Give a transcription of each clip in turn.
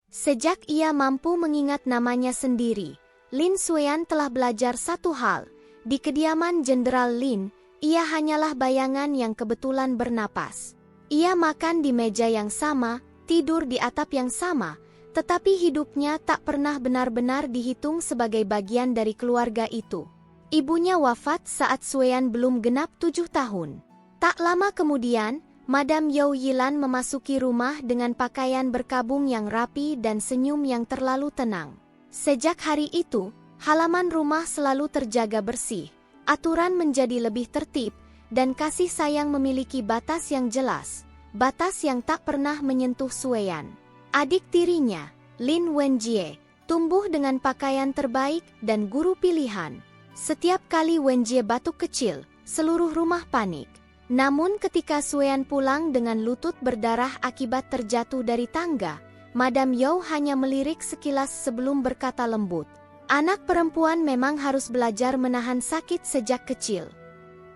Sejak ia mampu mengingat namanya sendiri, Lin Xueyan telah belajar satu hal. Di kediaman Jenderal Lin, ia hanyalah bayangan yang kebetulan bernapas. Ia makan di meja yang sama, tidur di atap yang sama, tetapi hidupnya tak pernah benar-benar dihitung sebagai bagian dari keluarga itu. Ibunya wafat saat Xueyan belum genap 7 tahun. Tak lama kemudian, Madam Yao Yilan memasuki rumah dengan pakaian berkabung yang rapi dan senyum yang terlalu tenang. Sejak hari itu, halaman rumah selalu terjaga bersih, aturan menjadi lebih tertib, dan kasih sayang memiliki batas yang jelas, batas yang tak pernah menyentuh Xueyan. Adik tirinya, Lin Wenjie, tumbuh dengan pakaian terbaik dan guru pilihan. Setiap kali Wenjie batuk kecil, seluruh rumah panik. Namun ketika Xueyan pulang dengan lutut berdarah akibat terjatuh dari tangga, Madam Yao hanya melirik sekilas sebelum berkata lembut, "Anak perempuan memang harus belajar menahan sakit sejak kecil."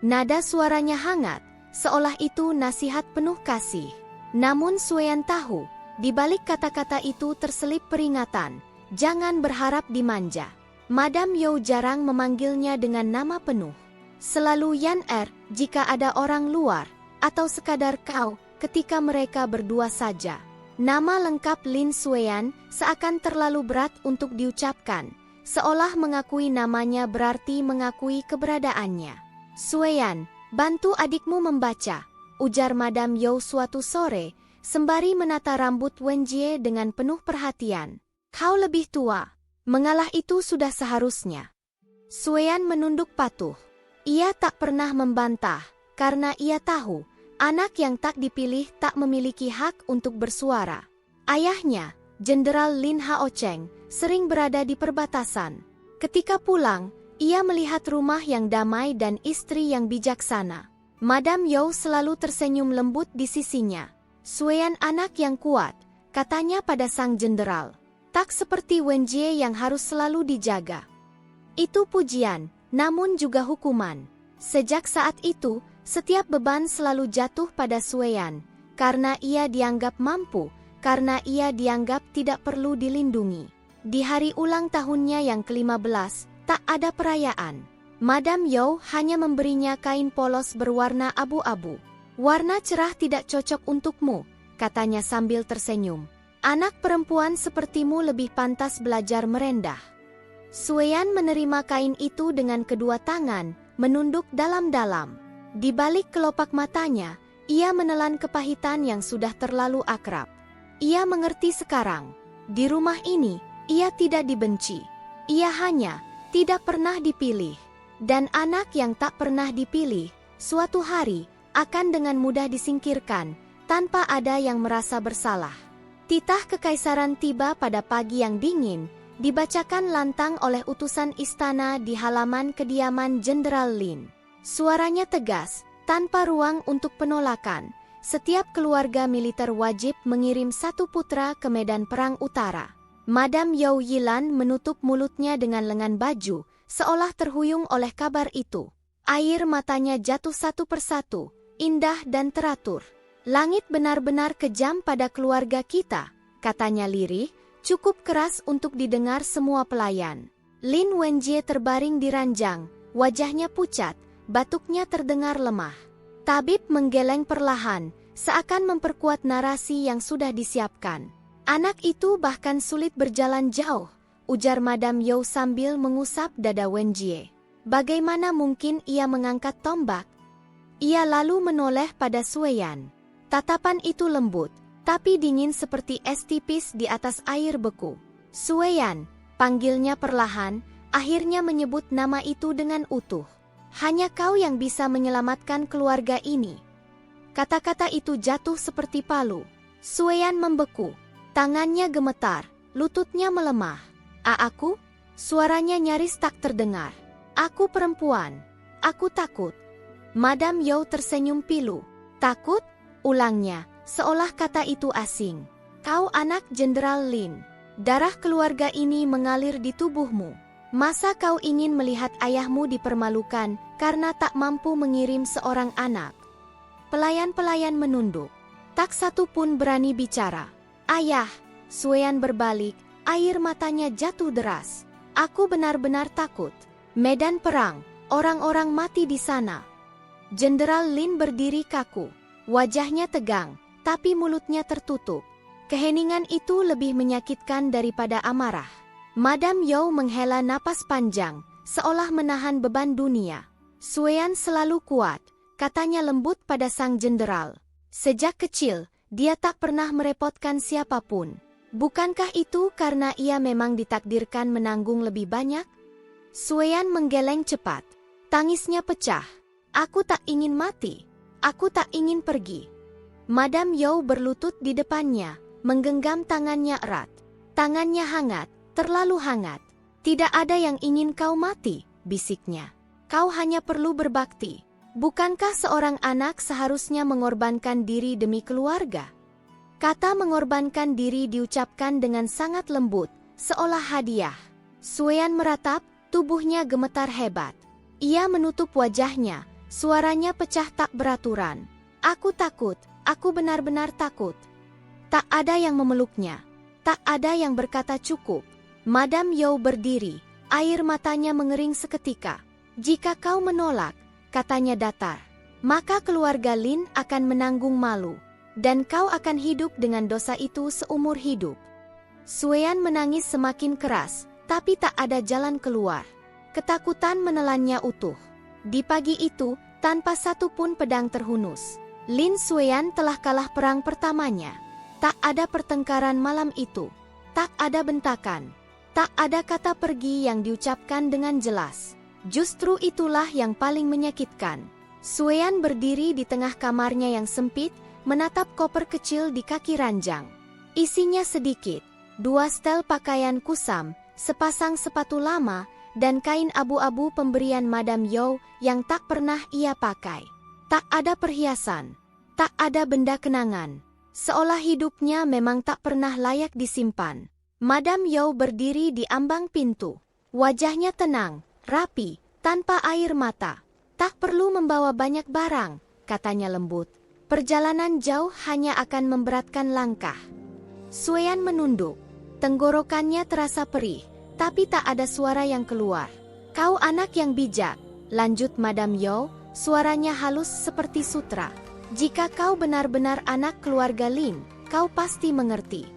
Nada suaranya hangat, seolah itu nasihat penuh kasih. Namun Xueyan tahu, di balik kata-kata itu terselip peringatan, jangan berharap dimanja. Madam Yao jarang memanggilnya dengan nama penuh. Selalu Yan jika ada orang luar, atau sekadar kau ketika mereka berdua saja. Nama lengkap Lin Xueyan seakan terlalu berat untuk diucapkan, seolah mengakui namanya berarti mengakui keberadaannya. "Xueyan, bantu adikmu membaca," ujar Madam Yao suatu sore, sembari menata rambut Wenjie dengan penuh perhatian. "Kau lebih tua. Mengalah itu sudah seharusnya." Xueyan menunduk patuh. Ia tak pernah membantah, karena ia tahu, anak yang tak dipilih tak memiliki hak untuk bersuara. Ayahnya, Jenderal Lin Haocheng, sering berada di perbatasan. Ketika pulang, ia melihat rumah yang damai dan istri yang bijaksana. Madam Yao selalu tersenyum lembut di sisinya. "Xueyan anak yang kuat," katanya pada sang jenderal. "Tak seperti Wenjie yang harus selalu dijaga." Itu pujian, namun juga hukuman. Sejak saat itu, setiap beban selalu jatuh pada Xueyan, karena ia dianggap mampu, karena ia dianggap tidak perlu dilindungi. Di hari ulang tahunnya yang ke-15, tak ada perayaan. Madam Yao hanya memberinya kain polos berwarna abu-abu. "Warna cerah tidak cocok untukmu," katanya sambil tersenyum. "Anak perempuan sepertimu lebih pantas belajar merendah." Xueyan menerima kain itu dengan kedua tangan, menunduk dalam-dalam. Di balik kelopak matanya, ia menelan kepahitan yang sudah terlalu akrab. Ia mengerti sekarang, di rumah ini, ia tidak dibenci. Ia hanya tidak pernah dipilih. Dan anak yang tak pernah dipilih, suatu hari, akan dengan mudah disingkirkan, tanpa ada yang merasa bersalah. Titah kekaisaran tiba pada pagi yang dingin, dibacakan lantang oleh utusan istana di halaman kediaman Jenderal Lin. Suaranya tegas, tanpa ruang untuk penolakan. Setiap keluarga militer wajib mengirim satu putra ke medan perang utara. Madam Yao Yilan menutup mulutnya dengan lengan baju, seolah terhuyung oleh kabar itu. Air matanya jatuh satu persatu, indah dan teratur. "Langit benar-benar kejam pada keluarga kita," katanya lirih, cukup keras untuk didengar semua pelayan. Lin Wenjie terbaring di ranjang, wajahnya pucat, batuknya terdengar lemah. Tabib menggeleng perlahan, seakan memperkuat narasi yang sudah disiapkan. "Anak itu bahkan sulit berjalan jauh," ujar Madam Yao sambil mengusap dada Wenjie. "Bagaimana mungkin ia mengangkat tombak?" Ia lalu menoleh pada Xueyan. Tatapan itu lembut, tapi dingin seperti es tipis di atas air beku. "Xueyan," panggilnya perlahan, akhirnya menyebut nama itu dengan utuh. "Hanya kau yang bisa menyelamatkan keluarga ini." Kata-kata itu jatuh seperti palu. Xueyan membeku, tangannya gemetar, lututnya melemah. Aku?" Suaranya nyaris tak terdengar. "Aku perempuan. Aku takut." Madam Yao tersenyum pilu. "Takut?" ulangnya, seolah kata itu asing. "Kau anak Jenderal Lin. Darah keluarga ini mengalir di tubuhmu. Masa kau ingin melihat ayahmu dipermalukan karena tak mampu mengirim seorang anak?" Pelayan-pelayan menunduk. Tak satu pun berani bicara. "Ayah!" Sueyan berbalik, air matanya jatuh deras. Aku benar-benar takut. Medan perang, orang-orang mati di sana. Jenderal Lin berdiri kaku. Wajahnya tegang, tapi mulutnya tertutup. Keheningan itu lebih menyakitkan daripada amarah. Madam Yao menghela napas panjang, seolah menahan beban dunia. Sueyan selalu kuat, katanya lembut pada sang jenderal. Sejak kecil, dia tak pernah merepotkan siapapun. Bukankah itu karena ia memang ditakdirkan menanggung lebih banyak? Sueyan menggeleng cepat. Tangisnya pecah. Aku tak ingin mati. Aku tak ingin pergi. Madam Yao berlutut di depannya, menggenggam tangannya erat. Tangannya hangat, terlalu hangat. Tidak ada yang ingin kau mati, bisiknya. Kau hanya perlu berbakti. Bukankah seorang anak seharusnya mengorbankan diri demi keluarga? Kata mengorbankan diri diucapkan dengan sangat lembut, seolah hadiah. Sueyan meratap, tubuhnya gemetar hebat. Ia menutup wajahnya, suaranya pecah tak beraturan. Aku takut, aku benar-benar takut. Tak ada yang memeluknya, tak ada yang berkata cukup. Madam Yao berdiri, air matanya mengering seketika. Jika kau menolak, katanya datar, maka keluarga Lin akan menanggung malu. Dan kau akan hidup dengan dosa itu seumur hidup. Sueyan menangis semakin keras, tapi tak ada jalan keluar. Ketakutan menelannya utuh. Di pagi itu, tanpa satu pun pedang terhunus, Lin Sueyan telah kalah perang pertamanya. Tak ada pertengkaran malam itu. Tak ada bentakan. Tak ada kata pergi yang diucapkan dengan jelas. Justru itulah yang paling menyakitkan. Sueyan berdiri di tengah kamarnya yang sempit, menatap koper kecil di kaki ranjang. Isinya sedikit, 2 setel pakaian kusam, sepasang sepatu lama, dan kain abu-abu pemberian Madam Yao yang tak pernah ia pakai. Tak ada perhiasan, tak ada benda kenangan. Seolah hidupnya memang tak pernah layak disimpan. Madam Yao berdiri di ambang pintu. Wajahnya tenang, rapi, tanpa air mata. Tak perlu membawa banyak barang, katanya lembut. Perjalanan jauh hanya akan memberatkan langkah. Sueyan menunduk. Tenggorokannya terasa perih, tapi tak ada suara yang keluar. Kau anak yang bijak, lanjut Madam Yao, suaranya halus seperti sutra. Jika kau benar-benar anak keluarga Lin, kau pasti mengerti.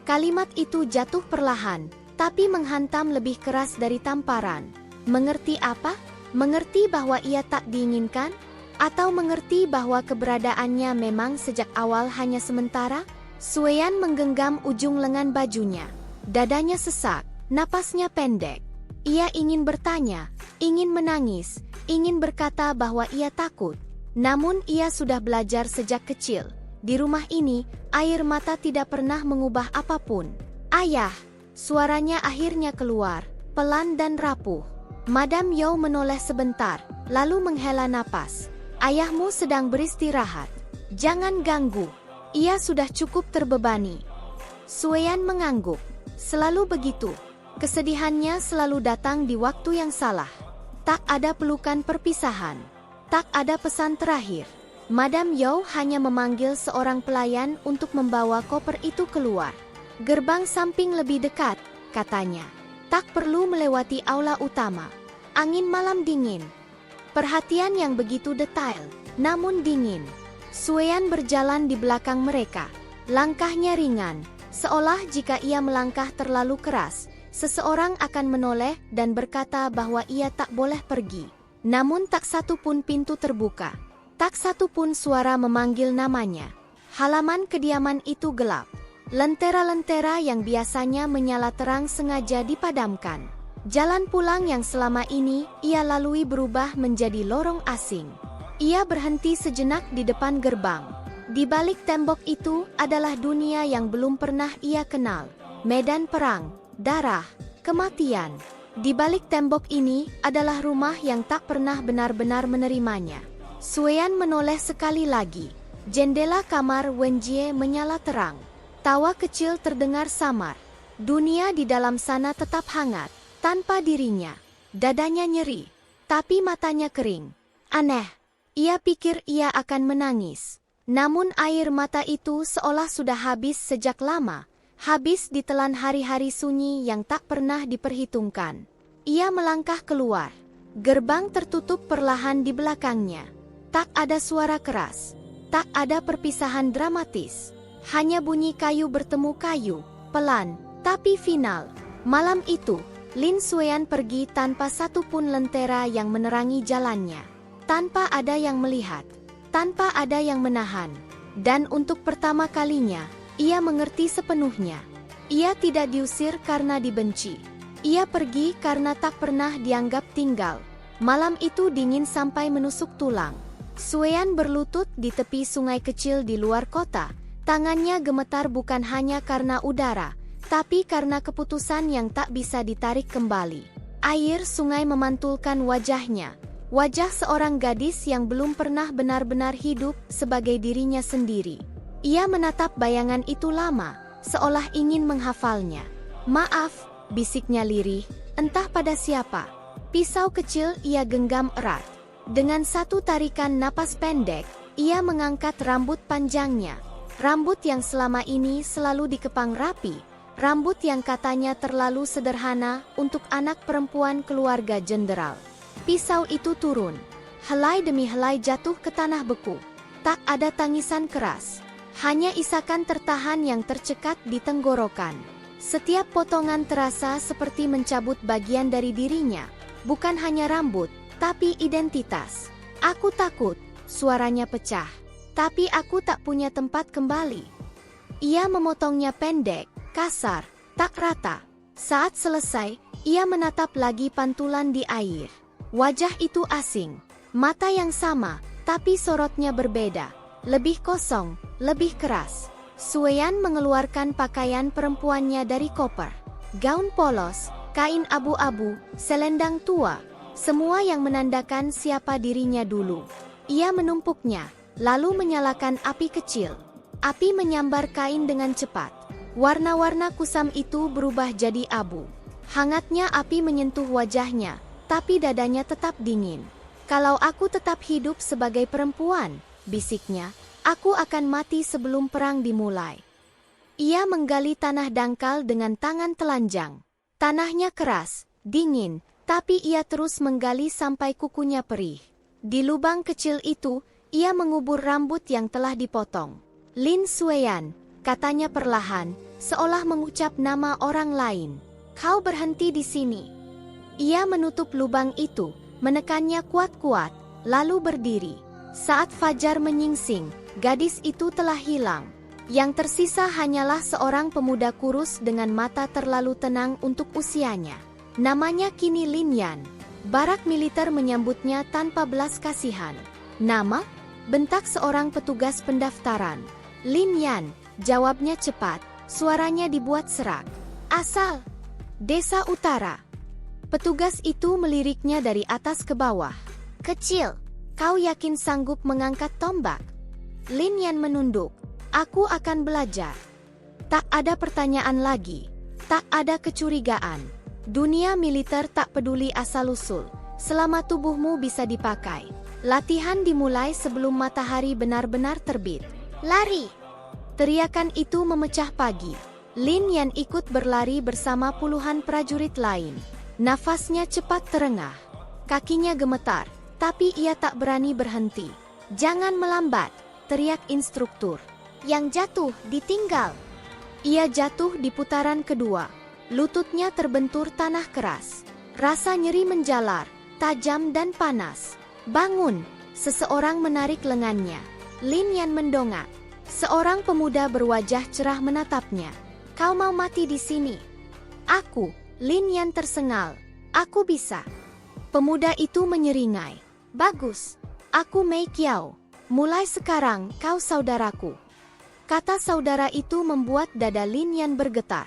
Kalimat itu jatuh perlahan, tapi menghantam lebih keras dari tamparan. Mengerti apa? Mengerti bahwa ia tak diinginkan? Atau mengerti bahwa keberadaannya memang sejak awal hanya sementara? Sueyan menggenggam ujung lengan bajunya. Dadanya sesak, napasnya pendek. Ia ingin bertanya, ingin menangis, ingin berkata bahwa ia takut. Namun ia sudah belajar sejak kecil. Di rumah ini, air mata tidak pernah mengubah apapun. Ayah, suaranya akhirnya keluar, pelan dan rapuh. Madam Yao menoleh sebentar, lalu menghela napas. Ayahmu sedang beristirahat. Jangan ganggu. Ia sudah cukup terbebani. Sueyan mengangguk. Selalu begitu. Kesedihannya selalu datang di waktu yang salah. Tak ada pelukan perpisahan. Tak ada pesan terakhir. Madam Yao hanya memanggil seorang pelayan untuk membawa koper itu keluar. Gerbang samping lebih dekat, katanya. Tak perlu melewati aula utama. Angin malam dingin. Perhatian yang begitu detail, namun dingin. Sueyan berjalan di belakang mereka. Langkahnya ringan, seolah jika ia melangkah terlalu keras, seseorang akan menoleh dan berkata bahwa ia tak boleh pergi. Namun tak satu pun pintu terbuka. Tak satu pun suara memanggil namanya. Halaman kediaman itu gelap. Lentera-lentera yang biasanya menyala terang sengaja dipadamkan. Jalan pulang yang selama ini ia lalui berubah menjadi lorong asing. Ia berhenti sejenak di depan gerbang. Di balik tembok itu adalah dunia yang belum pernah ia kenal. Medan perang, darah, kematian. Di balik tembok ini adalah rumah yang tak pernah benar-benar menerimanya. Sueyan menoleh sekali lagi. Jendela kamar Wenjie menyala terang. Tawa kecil terdengar samar. Dunia di dalam sana tetap hangat. Tanpa dirinya, dadanya nyeri, tapi matanya kering. Aneh, ia pikir ia akan menangis. Namun air mata itu seolah sudah habis sejak lama, Habis ditelan hari-hari sunyi yang tak pernah diperhitungkan. Ia melangkah keluar. Gerbang tertutup perlahan di belakangnya. Tak ada suara keras. Tak ada perpisahan dramatis. Hanya bunyi kayu bertemu kayu. Pelan, tapi final. Malam itu, Lin Xueyan pergi tanpa satupun lentera yang menerangi jalannya. Tanpa ada yang melihat. Tanpa ada yang menahan. Dan untuk pertama kalinya, ia mengerti sepenuhnya. Ia tidak diusir karena dibenci. Ia pergi karena tak pernah dianggap tinggal. Malam itu dingin sampai menusuk tulang. Xueyan berlutut di tepi sungai kecil di luar kota. Tangannya gemetar bukan hanya karena udara, tapi karena keputusan yang tak bisa ditarik kembali. Air sungai memantulkan wajahnya. Wajah seorang gadis yang belum pernah benar-benar hidup sebagai dirinya sendiri. Ia menatap bayangan itu lama, seolah ingin menghafalnya. "Maaf," bisiknya lirih, entah pada siapa. Pisau kecil ia genggam erat. Dengan satu tarikan napas pendek, ia mengangkat rambut panjangnya. Rambut yang selama ini selalu dikepang rapi. Rambut yang katanya terlalu sederhana untuk anak perempuan keluarga jenderal. Pisau itu turun. Helai demi helai jatuh ke tanah beku. Tak ada tangisan keras. Hanya isakan tertahan yang tercekat di tenggorokan. Setiap potongan terasa seperti mencabut bagian dari dirinya. Bukan hanya rambut, tapi identitas. "Aku takut," suaranya pecah. "Tapi aku tak punya tempat kembali." Ia memotongnya pendek, kasar, tak rata. Saat selesai, ia menatap lagi pantulan di air. Wajah itu asing. Mata yang sama, tapi sorotnya berbeda. Lebih kosong, lebih keras. Xueyan mengeluarkan pakaian perempuannya dari koper. Gaun polos, kain abu-abu, selendang tua. Semua yang menandakan siapa dirinya dulu. Ia menumpuknya, lalu menyalakan api kecil. Api menyambar kain dengan cepat. Warna-warna kusam itu berubah jadi abu. Hangatnya api menyentuh wajahnya, tapi dadanya tetap dingin. "Kalau aku tetap hidup sebagai perempuan," bisiknya, "aku akan mati sebelum perang dimulai." Ia menggali tanah dangkal dengan tangan telanjang. Tanahnya keras, dingin, tapi ia terus menggali sampai kukunya perih. Di lubang kecil itu, ia mengubur rambut yang telah dipotong. "Lin Xueyan," katanya perlahan, seolah mengucap nama orang lain. "Kau berhenti di sini." Ia menutup lubang itu, menekannya kuat-kuat, lalu berdiri. Saat fajar menyingsing, gadis itu telah hilang. Yang tersisa hanyalah seorang pemuda kurus dengan mata terlalu tenang untuk usianya. Namanya kini Lin Yan. Barak militer menyambutnya tanpa belas kasihan. "Nama?" bentak seorang petugas pendaftaran. "Lin Yan," jawabnya cepat, suaranya dibuat serak. "Asal?" "Desa Utara." Petugas itu meliriknya dari atas ke bawah. "Kecil, kau yakin sanggup mengangkat tombak?" Lin Yan menunduk. "Aku akan belajar." Tak ada pertanyaan lagi. Tak ada kecurigaan. Dunia militer tak peduli asal-usul, selama tubuhmu bisa dipakai. Latihan dimulai sebelum matahari benar-benar terbit. "Lari!" Teriakan itu memecah pagi. Lin Yan ikut berlari bersama puluhan prajurit lain. Nafasnya cepat terengah. Kakinya gemetar, tapi ia tak berani berhenti. "Jangan melambat," teriak instruktur. "Yang jatuh ditinggal." Ia jatuh di putaran kedua. Lututnya terbentur tanah keras. Rasa nyeri menjalar, tajam dan panas. "Bangun!" Seseorang menarik lengannya. Lin Yan mendongak. Seorang pemuda berwajah cerah menatapnya. "Kau mau mati di sini?" "Aku," Lin Yan tersengal. "Aku bisa." Pemuda itu menyeringai. "Bagus. Aku Mei Kiao. Mulai sekarang kau saudaraku." Kata saudara itu membuat dada Lin Yan bergetar.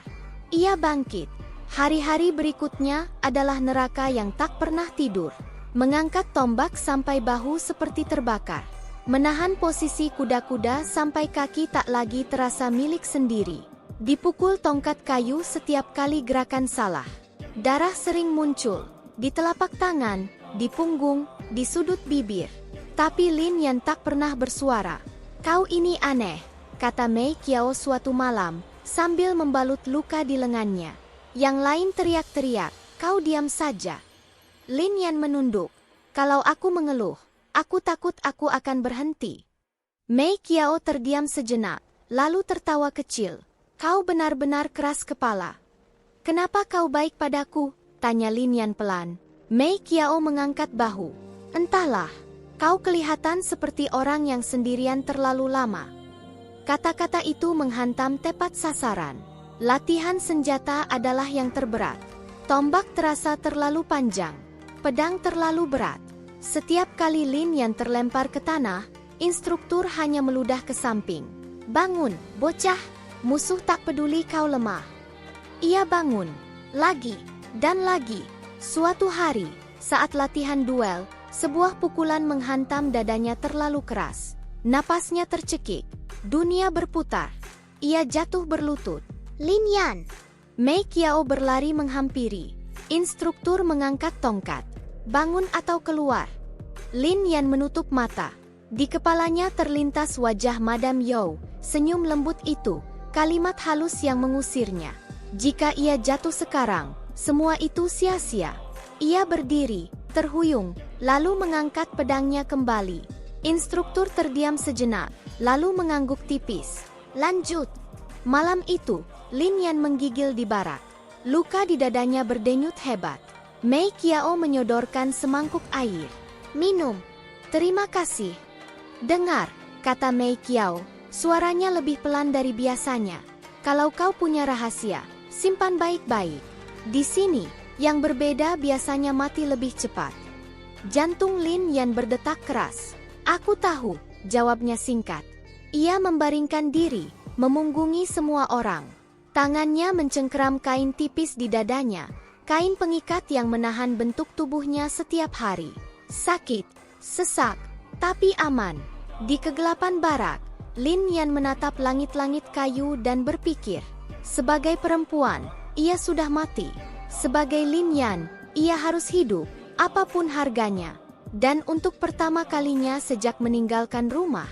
Ia bangkit. Hari-hari berikutnya adalah neraka yang tak pernah tidur. Mengangkat tombak sampai bahu seperti terbakar. Menahan posisi kuda-kuda sampai kaki tak lagi terasa milik sendiri. Dipukul tongkat kayu setiap kali gerakan salah. Darah sering muncul, di telapak tangan, di punggung, di sudut bibir. Tapi Lin Yan tak pernah bersuara. "Kau ini aneh," kata Mei Kiao suatu malam, sambil membalut luka di lengannya. Yang lain teriak-teriak, "Kau diam saja." Lin Yan menunduk. "Kalau aku mengeluh, aku takut aku akan berhenti." Mei Qiao terdiam sejenak, lalu tertawa kecil. "Kau benar-benar keras kepala." "Kenapa kau baik padaku?" tanya Lin Yan pelan. Mei Qiao mengangkat bahu. "Entahlah, kau kelihatan seperti orang yang sendirian terlalu lama." Kata-kata itu menghantam tepat sasaran. Latihan senjata adalah yang terberat. Tombak terasa terlalu panjang, pedang terlalu berat. Setiap kali Lin Yan terlempar ke tanah, instruktur hanya meludah ke samping. "Bangun, bocah, musuh tak peduli kau lemah." Ia bangun, lagi, dan lagi. Suatu hari, saat latihan duel, sebuah pukulan menghantam dadanya terlalu keras. Napasnya tercekik, dunia berputar. Ia jatuh berlutut. "Lin Yan!" Mei Qiao berlari menghampiri. Instruktur mengangkat tongkat. "Bangun atau keluar." Lin Yan menutup mata. Di kepalanya terlintas wajah Madame Yao, senyum lembut itu, kalimat halus yang mengusirnya. Jika ia jatuh sekarang, semua itu sia-sia. Ia berdiri, terhuyung, lalu mengangkat pedangnya kembali. Instruktur terdiam sejenak, lalu mengangguk tipis. "Lanjut." Malam itu, Lin Yan menggigil di barak. Luka di dadanya berdenyut hebat. Mei Qiao menyodorkan semangkuk air. "Minum." "Terima kasih." "Dengar," kata Mei Qiao, suaranya lebih pelan dari biasanya. "Kalau kau punya rahasia, simpan baik-baik. Di sini, yang berbeda biasanya mati lebih cepat." Jantung Lin Yan berdetak keras. "Aku tahu," jawabnya singkat. Ia membaringkan diri, memunggungi semua orang. Tangannya mencengkeram kain tipis di dadanya, kain pengikat yang menahan bentuk tubuhnya setiap hari. Sakit, sesak, tapi aman. Di kegelapan barak, Lin Yan menatap langit-langit kayu dan berpikir. Sebagai perempuan, ia sudah mati. Sebagai Lin Yan, ia harus hidup, apapun harganya. Dan untuk pertama kalinya sejak meninggalkan rumah,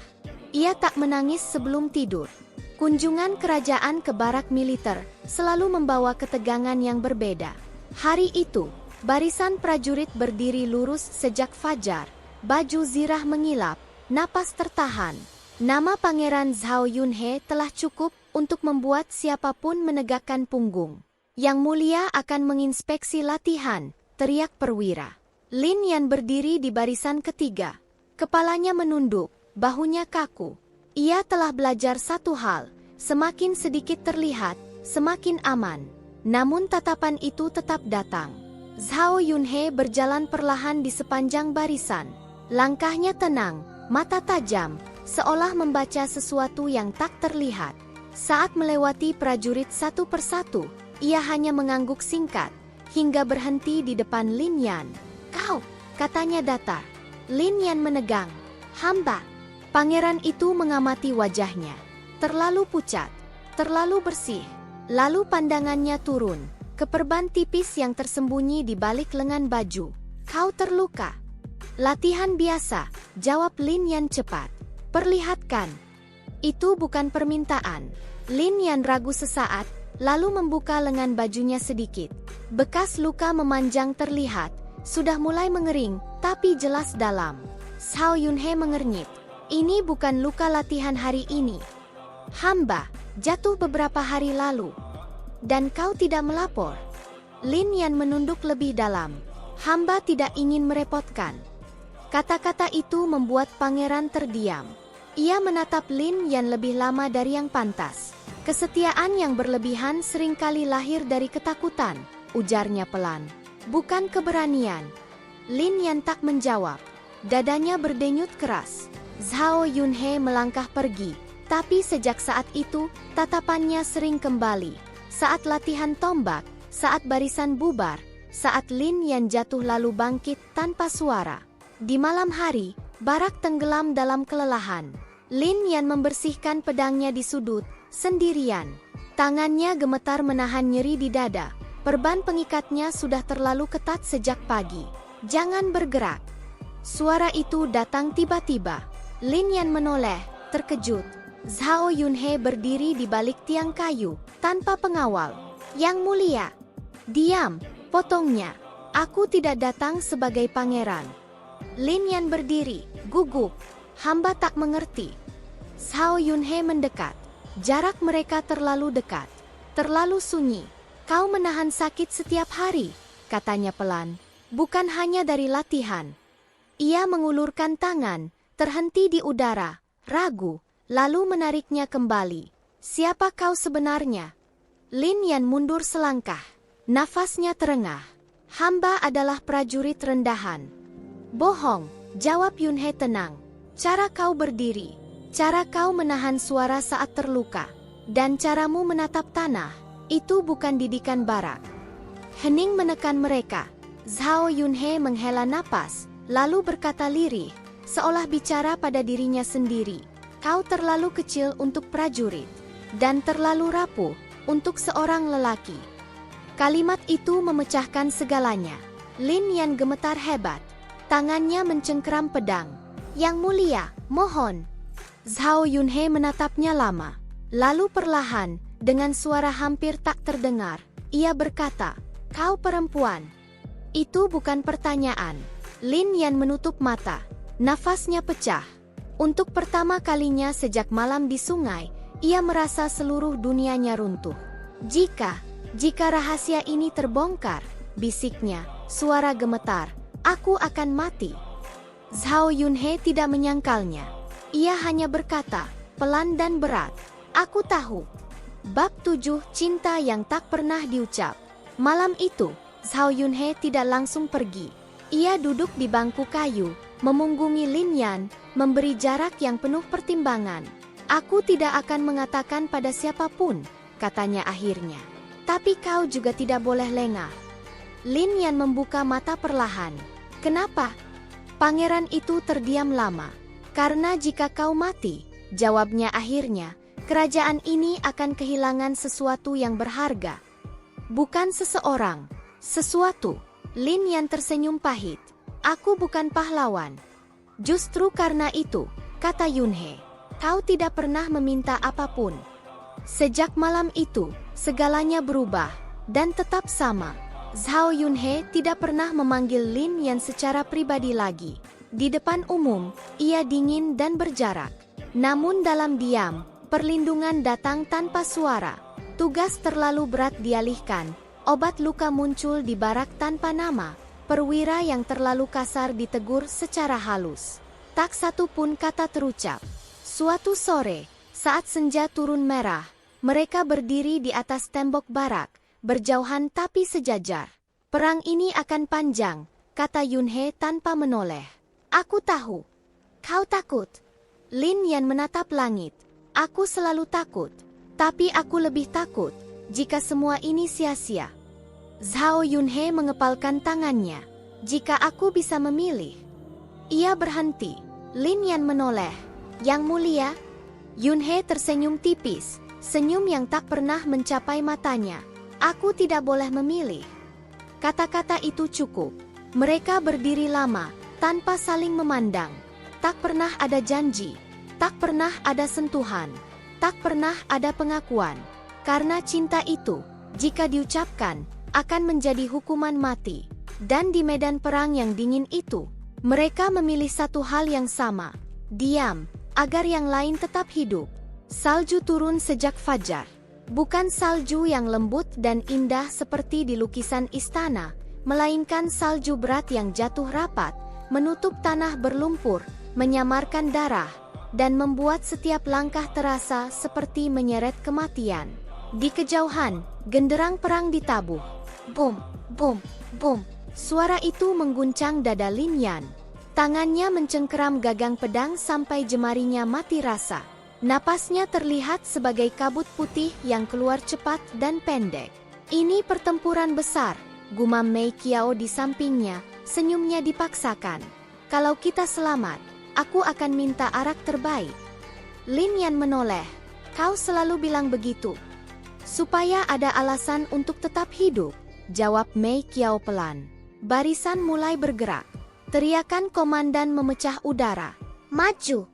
ia tak menangis sebelum tidur. Kunjungan kerajaan ke barak militer selalu membawa ketegangan yang berbeda. Hari itu, barisan prajurit berdiri lurus sejak fajar, baju zirah mengilap, napas tertahan. Nama Pangeran Zhao Yunhe telah cukup untuk membuat siapapun menegakkan punggung. Yang mulia akan menginspeksi latihan, teriak perwira. Lin Yan berdiri di barisan ketiga. Kepalanya menunduk, bahunya kaku. Ia telah belajar satu hal, semakin sedikit terlihat, semakin aman. Namun tatapan itu tetap datang. Zhao Yunhe berjalan perlahan di sepanjang barisan. Langkahnya tenang, mata tajam, seolah membaca sesuatu yang tak terlihat. Saat melewati prajurit satu persatu, ia hanya mengangguk singkat, hingga berhenti di depan Lin Yan. "Kau," katanya datar. Lin Yan menegang. "Hamba." Pangeran itu mengamati wajahnya. Terlalu pucat, terlalu bersih. Lalu pandangannya turun ke perban tipis yang tersembunyi di balik lengan baju. "Kau terluka." "Latihan biasa," jawab Lin Yan cepat. "Perlihatkan." "Itu bukan permintaan." Lin Yan ragu sesaat, lalu membuka lengan bajunya sedikit. Bekas luka memanjang terlihat, sudah mulai mengering, tapi jelas dalam. Zhao Yunhe mengernyit. "Ini bukan luka latihan hari ini. Hamba jatuh beberapa hari lalu. Dan kau tidak melapor." Lin Yan menunduk lebih dalam. "Hamba tidak ingin merepotkan." Kata-kata itu membuat pangeran terdiam. Ia menatap Lin Yan lebih lama dari yang pantas. "Kesetiaan yang berlebihan seringkali lahir dari ketakutan," ujarnya pelan. "Bukan keberanian." Lin Yan tak menjawab. Dadanya berdenyut keras. Zhao Yunhe melangkah pergi, tapi sejak saat itu, tatapannya sering kembali. Saat latihan tombak, saat barisan bubar, saat Lin Yan jatuh lalu bangkit tanpa suara. Di malam hari, barak tenggelam dalam kelelahan. Lin Yan membersihkan pedangnya di sudut, sendirian. Tangannya gemetar menahan nyeri di dada. Perban pengikatnya sudah terlalu ketat sejak pagi. "Jangan bergerak." Suara itu datang tiba-tiba. Lin Yan menoleh, terkejut. Zhao Yunhe berdiri di balik tiang kayu, tanpa pengawal. Yang mulia, diam, potongnya. Aku tidak datang sebagai pangeran. Lin Yan berdiri, gugup. Hamba tak mengerti. Zhao Yunhe mendekat. Jarak mereka terlalu dekat. Terlalu sunyi. Kau menahan sakit setiap hari, katanya pelan. Bukan hanya dari latihan. Ia mengulurkan tangan, terhenti di udara, ragu, lalu menariknya kembali. Siapa kau sebenarnya? Lin Yan mundur selangkah. Nafasnya terengah. Hamba adalah prajurit rendahan. Bohong, jawab Yunhe tenang. Cara kau berdiri, cara kau menahan suara saat terluka, dan caramu menatap tanah, itu bukan didikan barak. Hening menekan mereka. Zhao Yunhe menghela napas, lalu berkata lirih, seolah bicara pada dirinya sendiri. Kau terlalu kecil untuk prajurit, dan terlalu rapuh untuk seorang lelaki. Kalimat itu memecahkan segalanya. Lin Yan gemetar hebat. Tangannya mencengkeram pedang. Yang mulia, mohon. Zhao Yunhe menatapnya lama. Lalu perlahan, dengan suara hampir tak terdengar, ia berkata, kau perempuan. Itu bukan pertanyaan. Lin Yan menutup mata. Nafasnya pecah. Untuk pertama kalinya sejak malam di sungai, ia merasa seluruh dunianya runtuh. Jika rahasia ini terbongkar, bisiknya, suara gemetar, aku akan mati. Zhao Yunhe tidak menyangkalnya. Ia hanya berkata, pelan dan berat, aku tahu. Bab 7 Cinta yang tak pernah diucap. Malam itu, Zhao Yunhe tidak langsung pergi. Ia duduk di bangku kayu, memunggungi Lin Yan, memberi jarak yang penuh pertimbangan. Aku tidak akan mengatakan pada siapapun, katanya akhirnya. Tapi kau juga tidak boleh lengah. Lin Yan membuka mata perlahan. Kenapa? Pangeran itu terdiam lama. Karena jika kau mati, jawabnya akhirnya, kerajaan ini akan kehilangan sesuatu yang berharga. Bukan seseorang, sesuatu. Lin Yan tersenyum pahit. Aku bukan pahlawan. Justru karena itu, kata Yunhe, kau tidak pernah meminta apapun. Sejak malam itu, segalanya berubah, dan tetap sama. Zhao Yunhe tidak pernah memanggil Lin Yan secara pribadi lagi. Di depan umum, ia dingin dan berjarak. Namun dalam diam, perlindungan datang tanpa suara. Tugas terlalu berat dialihkan. Obat luka muncul di barak tanpa nama. Perwira yang terlalu kasar ditegur secara halus. Tak satu pun kata terucap. Suatu sore, saat senja turun merah, mereka berdiri di atas tembok barak, berjauhan tapi sejajar. Perang ini akan panjang, kata Yunhe tanpa menoleh. Aku tahu. Kau takut. Lin Yan menatap langit. Aku selalu takut. Tapi aku lebih takut jika semua ini sia-sia. Zhao Yunhe mengepalkan tangannya. Jika aku bisa memilih. Ia berhenti. Lin Yan menoleh. Yang mulia. Yunhe tersenyum tipis. Senyum yang tak pernah mencapai matanya. Aku tidak boleh memilih. Kata-kata itu cukup. Mereka berdiri lama, tanpa saling memandang. Tak pernah ada janji. Tak pernah ada sentuhan. Tak pernah ada pengakuan. Karena cinta itu, jika diucapkan, akan menjadi hukuman mati. Dan di medan perang yang dingin itu, mereka memilih satu hal yang sama. Diam, agar yang lain tetap hidup. Salju turun sejak fajar. Bukan salju yang lembut dan indah seperti di lukisan istana, melainkan salju berat yang jatuh rapat, menutup tanah berlumpur, menyamarkan darah, dan membuat setiap langkah terasa seperti menyeret kematian. Di kejauhan, genderang perang ditabuh. Bum, bum, bum. Suara itu mengguncang dada Lin Yan. Tangannya mencengkeram gagang pedang sampai jemarinya mati rasa. Napasnya terlihat sebagai kabut putih yang keluar cepat dan pendek. Ini pertempuran besar, gumam Mei Qiao di sampingnya, senyumnya dipaksakan. Kalau kita selamat, aku akan minta arak terbaik. Lin Yan menoleh. Kau selalu bilang begitu. Supaya ada alasan untuk tetap hidup, jawab Mei Qiao pelan. Barisan mulai bergerak. Teriakan komandan memecah udara. Maju!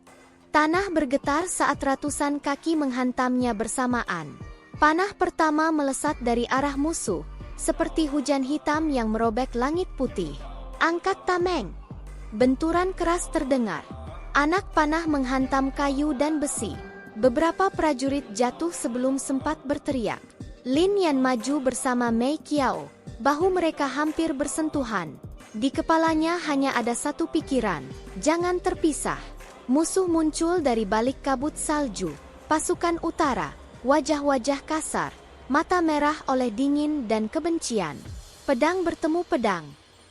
Tanah bergetar saat ratusan kaki menghantamnya bersamaan. Panah pertama melesat dari arah musuh, seperti hujan hitam yang merobek langit putih. Angkat tameng! Benturan keras terdengar. Anak panah menghantam kayu dan besi. Beberapa prajurit jatuh sebelum sempat berteriak. Lin Yan maju bersama Mei Qiao. Bahu mereka hampir bersentuhan. Di kepalanya hanya ada satu pikiran, jangan terpisah. Musuh muncul dari balik kabut salju. Pasukan utara, wajah-wajah kasar, mata merah oleh dingin dan kebencian. Pedang bertemu pedang.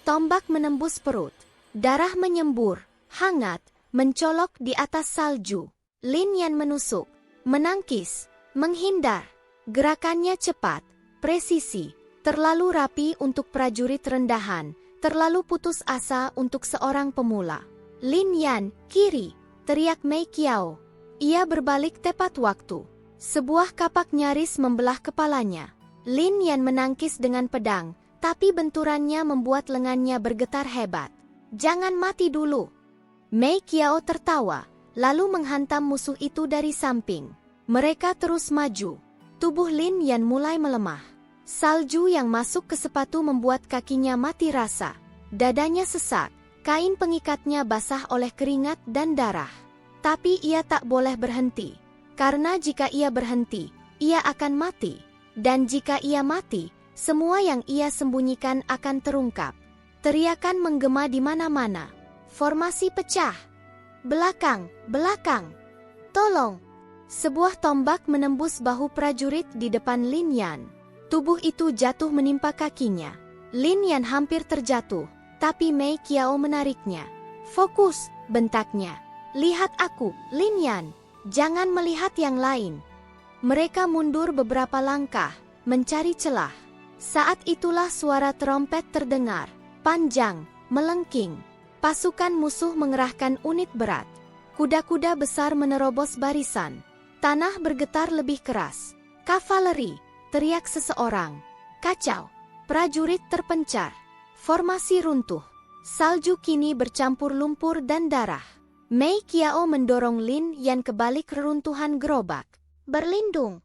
Tombak menembus perut. Darah menyembur, hangat, mencolok di atas salju. Lin Yan menusuk, menangkis, menghindar. Gerakannya cepat, presisi, terlalu rapi untuk prajurit rendahan, terlalu putus asa untuk seorang pemula. Lin Yan, kiri, teriak Mei Qiao. Ia berbalik tepat waktu. Sebuah kapak nyaris membelah kepalanya. Lin Yan menangkis dengan pedang, tapi benturannya membuat lengannya bergetar hebat. Jangan mati dulu. Mei Qiao tertawa, lalu menghantam musuh itu dari samping. Mereka terus maju. Tubuh Lin Yan mulai melemah. Salju yang masuk ke sepatu membuat kakinya mati rasa. Dadanya sesak, kain pengikatnya basah oleh keringat dan darah. Tapi ia tak boleh berhenti. Karena jika ia berhenti, ia akan mati. Dan jika ia mati, semua yang ia sembunyikan akan terungkap. Teriakan menggema di mana-mana. Formasi pecah. Belakang, belakang. Tolong. Sebuah tombak menembus bahu prajurit di depan Lin Yan. Tubuh itu jatuh menimpa kakinya. Lin Yan hampir terjatuh, tapi Mei Qiao menariknya. Fokus, bentaknya. Lihat aku, Lin Yan. Jangan melihat yang lain. Mereka mundur beberapa langkah, mencari celah. Saat itulah suara trompet terdengar. Panjang, melengking. Pasukan musuh mengerahkan unit berat. Kuda-kuda besar menerobos barisan. Tanah bergetar lebih keras. Kavaleri, teriak seseorang. Kacau. Prajurit terpencar. Formasi runtuh. Salju kini bercampur lumpur dan darah. Mei Qiao mendorong Lin Yan ke balik reruntuhan gerobak. Berlindung.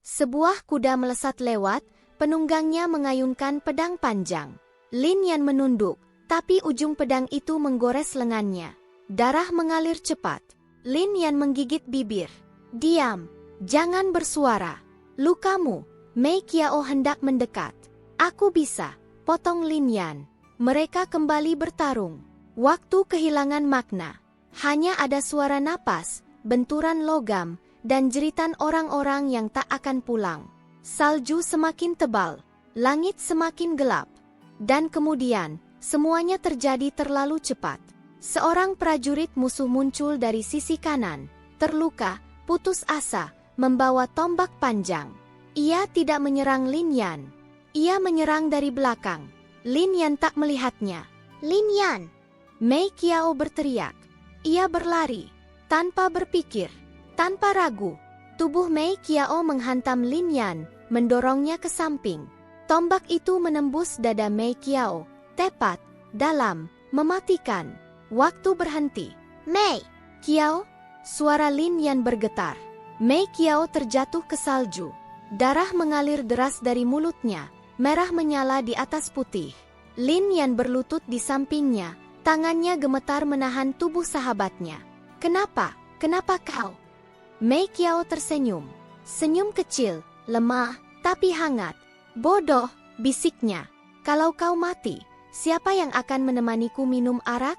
Sebuah kuda melesat lewat, penunggangnya mengayunkan pedang panjang. Lin Yan menunduk, tapi ujung pedang itu menggores lengannya. Darah mengalir cepat. Lin Yan menggigit bibir. Diam, jangan bersuara. Lukamu. Mei Qiao hendak mendekat. Aku bisa, potong Lin Yan. Mereka kembali bertarung. Waktu kehilangan makna. Hanya ada suara napas, benturan logam, dan jeritan orang-orang yang tak akan pulang. Salju semakin tebal, langit semakin gelap. Dan kemudian, semuanya terjadi terlalu cepat. Seorang prajurit musuh muncul dari sisi kanan, terluka, putus asa, membawa tombak panjang. Ia tidak menyerang Lin Yan. Ia menyerang dari belakang. Lin Yan tak melihatnya. Lin Yan! Mei Qiao berteriak. Ia berlari, tanpa berpikir, tanpa ragu. Tubuh Mei Qiao menghantam Lin Yan, mendorongnya ke samping. Tombak itu menembus dada Mei Qiao, tepat, dalam, mematikan. Waktu berhenti. Mei Qiao, suara Lin Yan bergetar. Mei Qiao terjatuh ke salju. Darah mengalir deras dari mulutnya, merah menyala di atas putih. Lin Yan berlutut di sampingnya, tangannya gemetar menahan tubuh sahabatnya. Kenapa? Kenapa kau? Mei Qiao tersenyum. Senyum kecil, lemah, tapi hangat. Bodoh, bisiknya. Kalau kau mati, siapa yang akan menemaniku minum arak?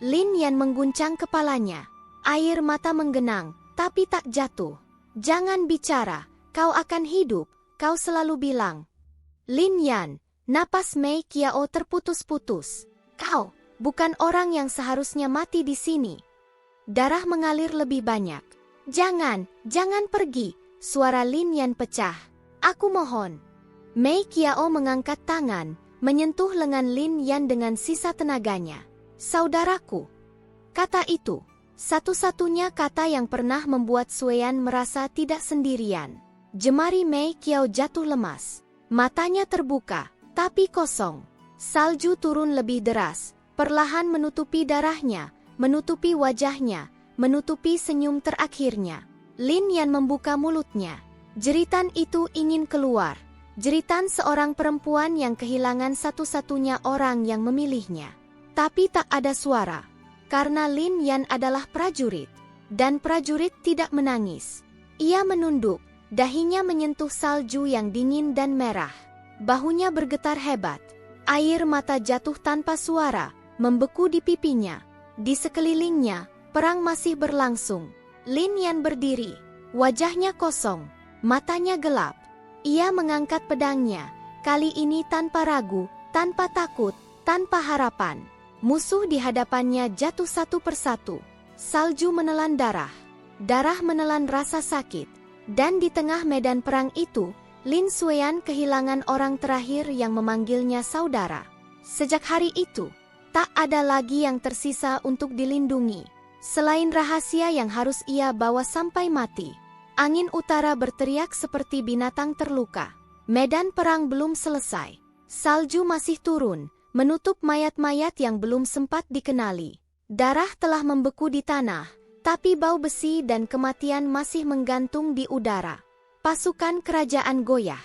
Lin Yan mengguncang kepalanya. Air mata menggenang, tapi tak jatuh. Jangan bicara, kau akan hidup, kau selalu bilang. Lin Yan, napas Mei Qiao terputus-putus. Kau, bukan orang yang seharusnya mati di sini. Darah mengalir lebih banyak. Jangan, jangan pergi, suara Lin Yan pecah. Aku mohon. Mei Qiao mengangkat tangan, menyentuh lengan Lin Yan dengan sisa tenaganya. Saudaraku. Kata itu, satu-satunya kata yang pernah membuat Sueyan merasa tidak sendirian. Jemari Mei Qiao jatuh lemas. Matanya terbuka, tapi kosong. Salju turun lebih deras, perlahan menutupi darahnya, menutupi wajahnya, menutupi senyum terakhirnya. Lin Yan membuka mulutnya. Jeritan itu ingin keluar. Jeritan seorang perempuan yang kehilangan satu-satunya orang yang memilihnya. Tapi tak ada suara. Karena Lin Yan adalah prajurit. Dan prajurit tidak menangis. Ia menunduk, dahinya menyentuh salju yang dingin dan merah. Bahunya bergetar hebat. Air mata jatuh tanpa suara, membeku di pipinya. Di sekelilingnya, perang masih berlangsung. Lin Yan berdiri, wajahnya kosong, matanya gelap. Ia mengangkat pedangnya, kali ini tanpa ragu, tanpa takut, tanpa harapan. Musuh di hadapannya jatuh satu persatu. Salju menelan darah. Darah menelan rasa sakit. Dan di tengah medan perang itu, Lin Xueyan kehilangan orang terakhir yang memanggilnya saudara. Sejak hari itu, tak ada lagi yang tersisa untuk dilindungi. Selain rahasia yang harus ia bawa sampai mati. Angin utara berteriak seperti binatang terluka. Medan perang belum selesai. Salju masih turun, menutup mayat-mayat yang belum sempat dikenali. Darah telah membeku di tanah, tapi bau besi dan kematian masih menggantung di udara. Pasukan kerajaan goyah.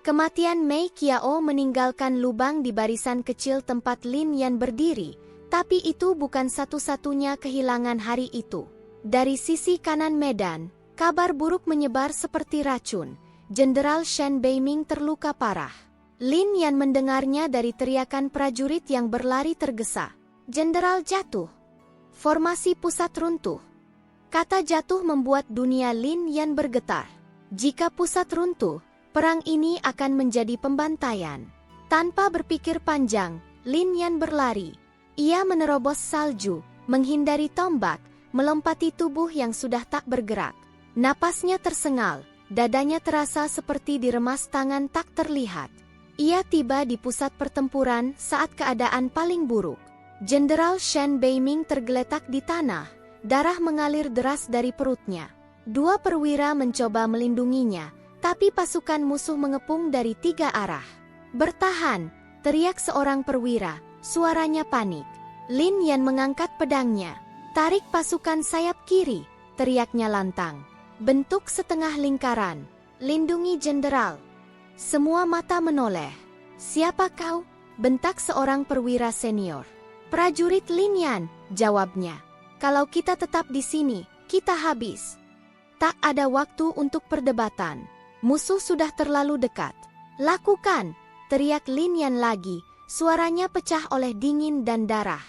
Kematian Mei Qiao meninggalkan lubang di barisan kecil tempat Lin Yan berdiri, tapi itu bukan satu-satunya kehilangan hari itu. Dari sisi kanan medan, kabar buruk menyebar seperti racun. Jenderal Shen Beiming terluka parah. Lin Yan mendengarnya dari teriakan prajurit yang berlari tergesa. Jenderal jatuh. Formasi pusat runtuh. Kata jatuh membuat dunia Lin Yan bergetar. Jika pusat runtuh, perang ini akan menjadi pembantaian. Tanpa berpikir panjang, Lin Yan berlari. Ia menerobos salju, menghindari tombak, melompati tubuh yang sudah tak bergerak. Napasnya tersengal, dadanya terasa seperti diremas tangan tak terlihat. Ia tiba di pusat pertempuran saat keadaan paling buruk. Jenderal Shen Beiming tergeletak di tanah, darah mengalir deras dari perutnya. Dua perwira mencoba melindunginya, tapi pasukan musuh mengepung dari 3 arah. Bertahan, teriak seorang perwira, suaranya panik. Lin Yan mengangkat pedangnya. Tarik pasukan sayap kiri, teriaknya lantang. Bentuk setengah lingkaran. Lindungi jenderal. Semua mata menoleh. Siapa kau? Bentak seorang perwira senior. Prajurit Lin Yan, jawabnya. Kalau kita tetap di sini, kita habis. Tak ada waktu untuk perdebatan. Musuh sudah terlalu dekat. Lakukan, teriak Lin Yan lagi, suaranya pecah oleh dingin dan darah.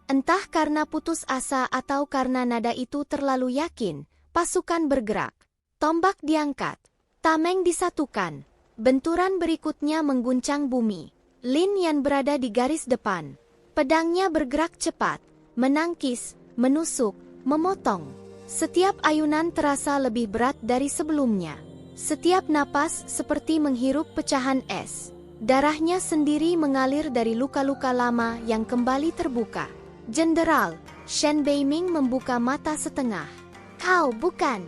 Entah karena putus asa atau karena nada itu terlalu yakin, pasukan bergerak. Tombak diangkat. Tameng disatukan. Benturan berikutnya mengguncang bumi. Lin Yan berada di garis depan. Pedangnya bergerak cepat, menangkis, menusuk, memotong. Setiap ayunan terasa lebih berat dari sebelumnya. Setiap napas seperti menghirup pecahan es. Darahnya sendiri mengalir dari luka-luka lama yang kembali terbuka. Jenderal, Shen Beiming membuka mata setengah. Kau bukan.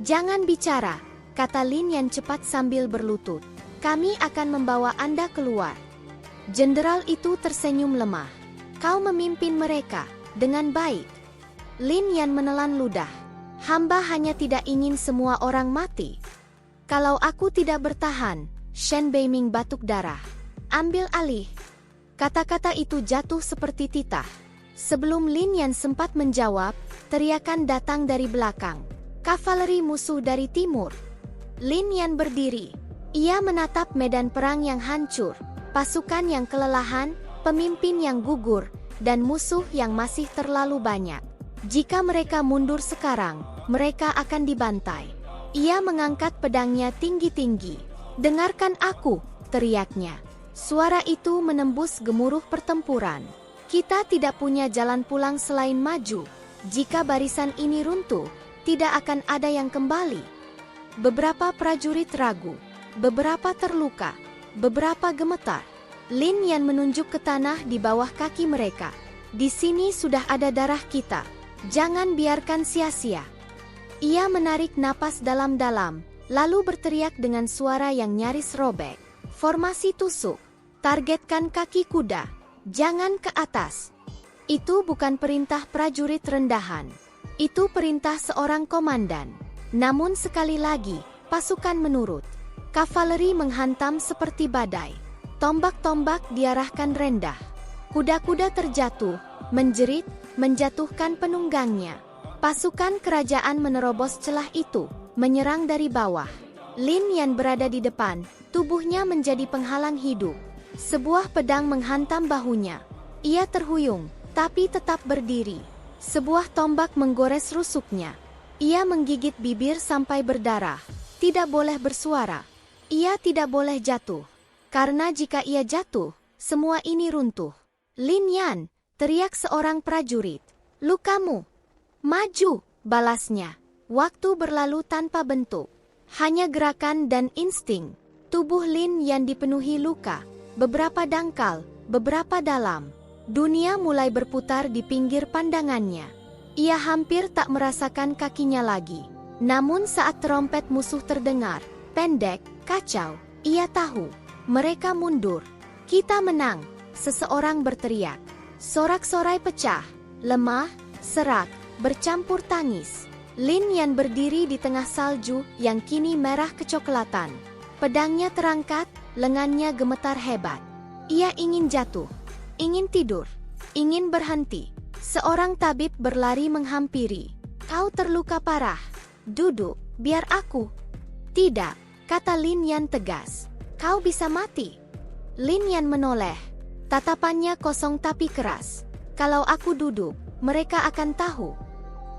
Jangan bicara, kata Lin Yan cepat sambil berlutut. Kami akan membawa Anda keluar. Jenderal itu tersenyum lemah. Kau memimpin mereka dengan baik. Lin Yan menelan ludah. Hamba hanya tidak ingin semua orang mati. Kalau aku tidak bertahan, Shen Beiming batuk darah. Ambil alih. Kata-kata itu jatuh seperti titah. Sebelum Lin Yan sempat menjawab, teriakan datang dari belakang. Kavaleri musuh dari timur. Lin Yan berdiri. Ia menatap medan perang yang hancur, pasukan yang kelelahan, pemimpin yang gugur, dan musuh yang masih terlalu banyak. Jika mereka mundur sekarang, mereka akan dibantai. Ia mengangkat pedangnya tinggi-tinggi. Dengarkan aku, teriaknya. Suara itu menembus gemuruh pertempuran. Kita tidak punya jalan pulang selain maju. Jika barisan ini runtuh, tidak akan ada yang kembali. Beberapa prajurit ragu, beberapa terluka, beberapa gemetar. Lin Yan menunjuk ke tanah di bawah kaki mereka. Di sini sudah ada darah kita. Jangan biarkan sia-sia. Ia menarik napas dalam-dalam, lalu berteriak dengan suara yang nyaris robek. Formasi tusuk. Targetkan kaki kuda. Jangan ke atas. Itu bukan perintah prajurit rendahan. Itu perintah seorang komandan. Namun sekali lagi, pasukan menurut. Kavaleri menghantam seperti badai. Tombak-tombak diarahkan rendah. Kuda-kuda terjatuh, menjerit, menjatuhkan penunggangnya. Pasukan kerajaan menerobos celah itu, menyerang dari bawah. Lin Yan berada di depan, tubuhnya menjadi penghalang hidup. Sebuah pedang menghantam bahunya. Ia terhuyung, tapi tetap berdiri. Sebuah tombak menggores rusuknya. Ia menggigit bibir sampai berdarah. Tidak boleh bersuara. Ia tidak boleh jatuh. Karena jika ia jatuh, semua ini runtuh. Lin Yan, teriak seorang prajurit. Lukamu. Maju, balasnya. Waktu berlalu tanpa bentuk. Hanya gerakan dan insting. Tubuh Lin Yan dipenuhi luka. Beberapa dangkal, beberapa dalam. Dunia mulai berputar di pinggir pandangannya. Ia hampir tak merasakan kakinya lagi. Namun saat trompet musuh terdengar, pendek, kacau, ia tahu. Mereka mundur. Kita menang, seseorang berteriak. Sorak-sorai pecah, lemah, serak, bercampur tangis. Lin Yan berdiri di tengah salju yang kini merah kecoklatan. Pedangnya terangkat, lengannya gemetar hebat. Ia ingin jatuh. Ingin tidur, ingin berhenti. Seorang tabib berlari menghampiri. Kau terluka parah. Duduk, biar aku. Tidak, kata Lin Yan tegas. Kau bisa mati. Lin Yan menoleh. Tatapannya kosong tapi keras. Kalau aku duduk, mereka akan tahu.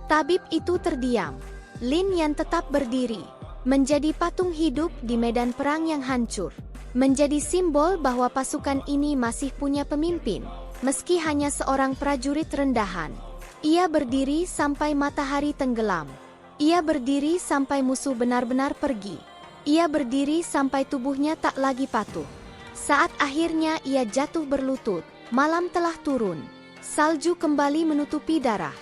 Tabib itu terdiam. Lin Yan tetap berdiri. Menjadi patung hidup di medan perang yang hancur. Menjadi simbol bahwa pasukan ini masih punya pemimpin, meski hanya seorang prajurit rendahan. Ia berdiri sampai matahari tenggelam. Ia berdiri sampai musuh benar-benar pergi. Ia berdiri sampai tubuhnya tak lagi patuh. Saat akhirnya ia jatuh berlutut, malam telah turun. Salju kembali menutupi darah.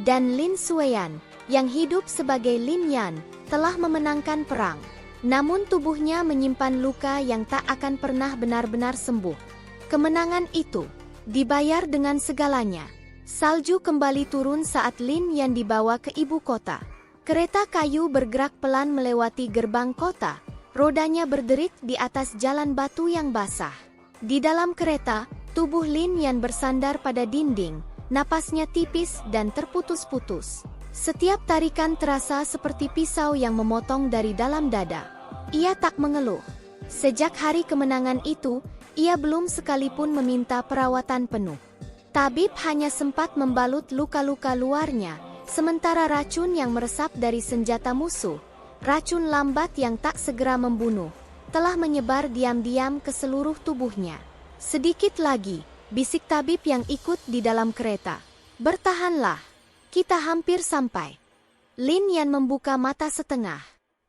Dan Lin Sueyan, yang hidup sebagai Lin Yan, telah memenangkan perang. Namun tubuhnya menyimpan luka yang tak akan pernah benar-benar sembuh. Kemenangan itu dibayar dengan segalanya. Salju kembali turun saat Lin Yan dibawa ke ibu kota. Kereta kayu bergerak pelan melewati gerbang kota. Rodanya berderit di atas jalan batu yang basah. Di dalam kereta, tubuh Lin Yan bersandar pada dinding. Napasnya tipis dan terputus-putus. Setiap tarikan terasa seperti pisau yang memotong dari dalam dada. Ia tak mengeluh. Sejak hari kemenangan itu, ia belum sekalipun meminta perawatan penuh. Tabib hanya sempat membalut luka-luka luarnya, sementara racun yang meresap dari senjata musuh, racun lambat yang tak segera membunuh, telah menyebar diam-diam ke seluruh tubuhnya. Sedikit lagi, bisik tabib yang ikut di dalam kereta. Bertahanlah, kita hampir sampai. Lin Yan membuka mata setengah.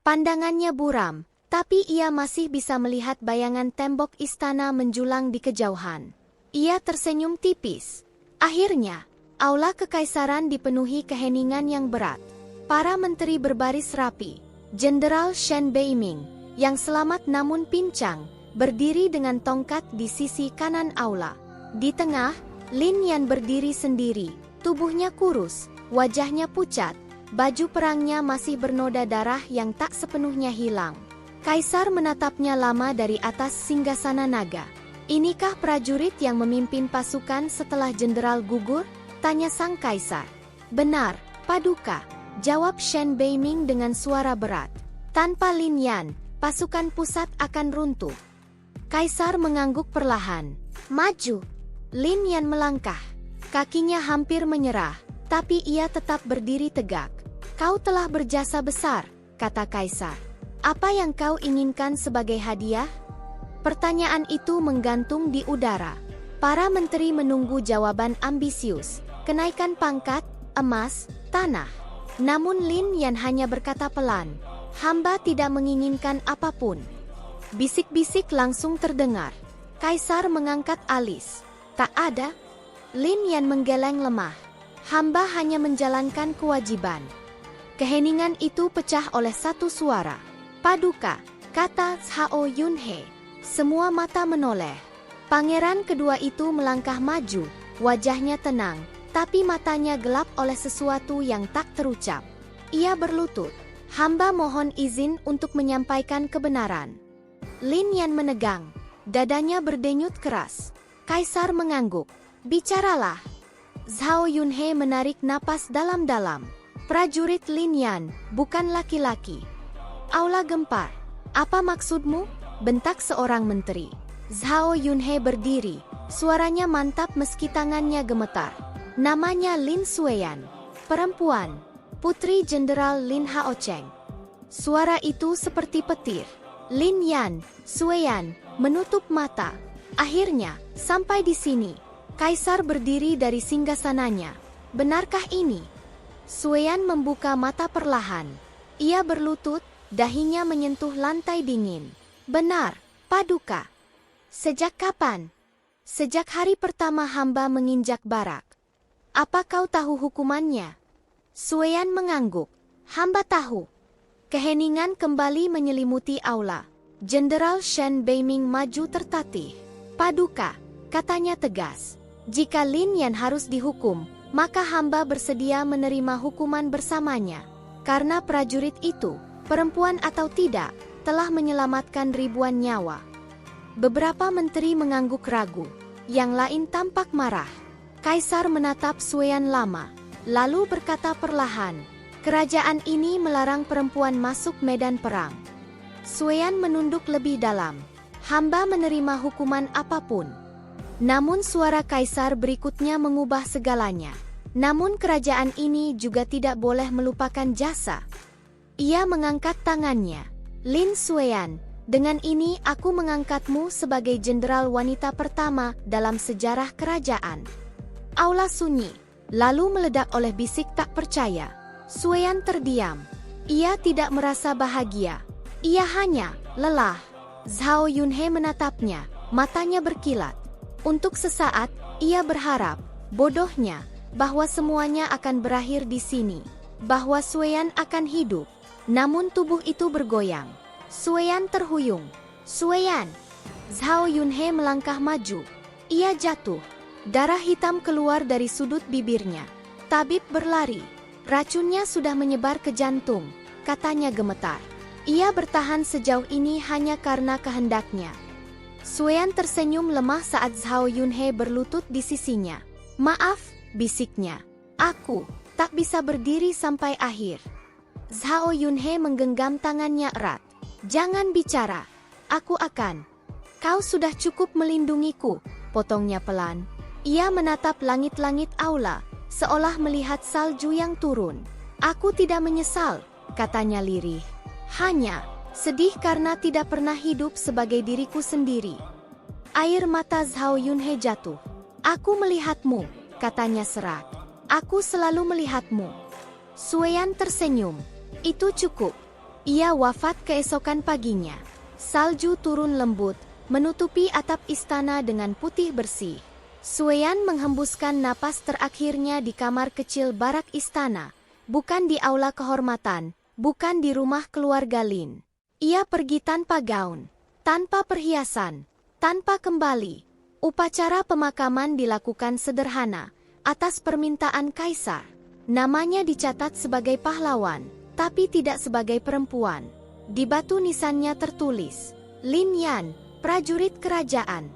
Pandangannya buram, tapi ia masih bisa melihat bayangan tembok istana menjulang di kejauhan. Ia tersenyum tipis. Akhirnya, aula kekaisaran dipenuhi keheningan yang berat. Para menteri berbaris rapi. Jenderal Shen Beiming, yang selamat namun pincang, berdiri dengan tongkat di sisi kanan aula. Di tengah, Lin Yan berdiri sendiri, tubuhnya kurus, wajahnya pucat. Baju perangnya masih bernoda darah yang tak sepenuhnya hilang. Kaisar menatapnya lama dari atas singgasana naga. Inikah prajurit yang memimpin pasukan setelah jenderal gugur? Tanya sang kaisar. Benar, Paduka, jawab Shen Beiming dengan suara berat. Tanpa Lin Yan, pasukan pusat akan runtuh. Kaisar mengangguk perlahan. Maju. Lin Yan melangkah. Kakinya hampir menyerah, tapi ia tetap berdiri tegak. Kau telah berjasa besar, kata Kaisar. Apa yang kau inginkan sebagai hadiah? Pertanyaan itu menggantung di udara. Para menteri menunggu jawaban ambisius. Kenaikan pangkat, emas, tanah. Namun Lin Yan hanya berkata pelan. Hamba tidak menginginkan apapun. Bisik-bisik langsung terdengar. Kaisar mengangkat alis. Tak ada. Lin Yan menggeleng lemah. Hamba hanya menjalankan kewajiban. Keheningan itu pecah oleh satu suara. Paduka, kata Cao Yunhe. Semua mata menoleh. Pangeran kedua itu melangkah maju, wajahnya tenang. tapi matanya gelap oleh sesuatu yang tak terucap. Ia berlutut. Hamba mohon izin untuk menyampaikan kebenaran. Lin Yan menegang. Dadanya berdenyut keras. Kaisar mengangguk. Bicaralah. Zhao Yunhe menarik napas dalam-dalam. Prajurit Lin Yan, bukan laki-laki. Aula gempar. Apa maksudmu? Bentak seorang menteri. Zhao Yunhe berdiri. Suaranya mantap meski tangannya gemetar. Namanya Lin Sueyan. Perempuan. Putri Jenderal Lin Haocheng. Suara itu seperti petir. Lin Yan, Sueyan, menutup mata. Akhirnya, sampai di sini. Kaisar berdiri dari singgasananya. Benarkah ini? Sueyan membuka mata perlahan. Ia berlutut, dahinya menyentuh lantai dingin. Benar, Paduka. Sejak kapan? Sejak hari pertama hamba menginjak barak. Apa kau tahu hukumannya? Sueyan mengangguk. Hamba tahu. Keheningan kembali menyelimuti aula. Jenderal Shen Beiming maju tertatih. Paduka, katanya tegas. Jika Lin Yan harus dihukum, maka hamba bersedia menerima hukuman bersamanya. Karena prajurit itu, perempuan atau tidak, telah menyelamatkan ribuan nyawa. Beberapa menteri mengangguk ragu. Yang lain tampak marah. Kaisar menatap Sueyan lama. Lalu berkata perlahan, kerajaan ini melarang perempuan masuk medan perang. Sueyan menunduk lebih dalam. Hamba menerima hukuman apapun. Namun suara kaisar berikutnya mengubah segalanya. Namun kerajaan ini juga tidak boleh melupakan jasa. Ia mengangkat tangannya. Lin Sueyan, dengan ini aku mengangkatmu sebagai jenderal wanita pertama dalam sejarah kerajaan. Aula sunyi. Lalu meledak oleh bisik tak percaya. Sueyan terdiam. Ia tidak merasa bahagia. Ia hanya lelah. Zhao Yunhe menatapnya, matanya berkilat. Untuk sesaat, ia berharap, bodohnya, bahwa semuanya akan berakhir di sini. Bahwa Sueyan akan hidup. Namun tubuh itu bergoyang. Sueyan terhuyung. Sueyan! Zhao Yunhe melangkah maju. Ia jatuh. Darah hitam keluar dari sudut bibirnya. Tabib berlari. Racunnya sudah menyebar ke jantung, katanya gemetar. Ia bertahan sejauh ini hanya karena kehendaknya. Sueyan tersenyum lemah saat Zhao Yunhe berlutut di sisinya. Maaf, bisiknya. Aku tak bisa berdiri sampai akhir. Zhao Yunhe menggenggam tangannya erat. Jangan bicara. Aku akan. Kau sudah cukup melindungiku, potongnya pelan. Ia menatap langit-langit aula, seolah melihat salju yang turun. Aku tidak menyesal, katanya lirih. Hanya sedih karena tidak pernah hidup sebagai diriku sendiri. Air mata Zhao Yunhe jatuh. Aku melihatmu, katanya serak. Aku selalu melihatmu. Sueyan tersenyum. Itu cukup. Ia wafat keesokan paginya. Salju turun lembut, menutupi atap istana dengan putih bersih. Sueyan menghembuskan napas terakhirnya di kamar kecil barak istana, bukan di aula kehormatan, bukan di rumah keluarga Lin. Ia pergi tanpa gaun, tanpa perhiasan, tanpa kembali. Upacara pemakaman dilakukan sederhana, atas permintaan kaisar. Namanya dicatat sebagai pahlawan, tapi tidak sebagai perempuan. Di batu nisannya tertulis, Lin Yan, prajurit kerajaan.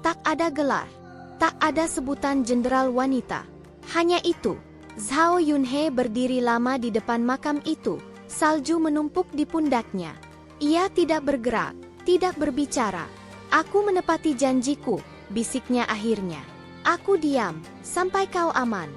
Tak ada gelar. Tak ada sebutan jenderal wanita. Hanya itu. Zhao Yunhe berdiri lama di depan makam itu. Salju menumpuk di pundaknya. Ia tidak bergerak, tidak berbicara. Aku menepati janjiku, bisiknya akhirnya. Aku diam, sampai kau aman.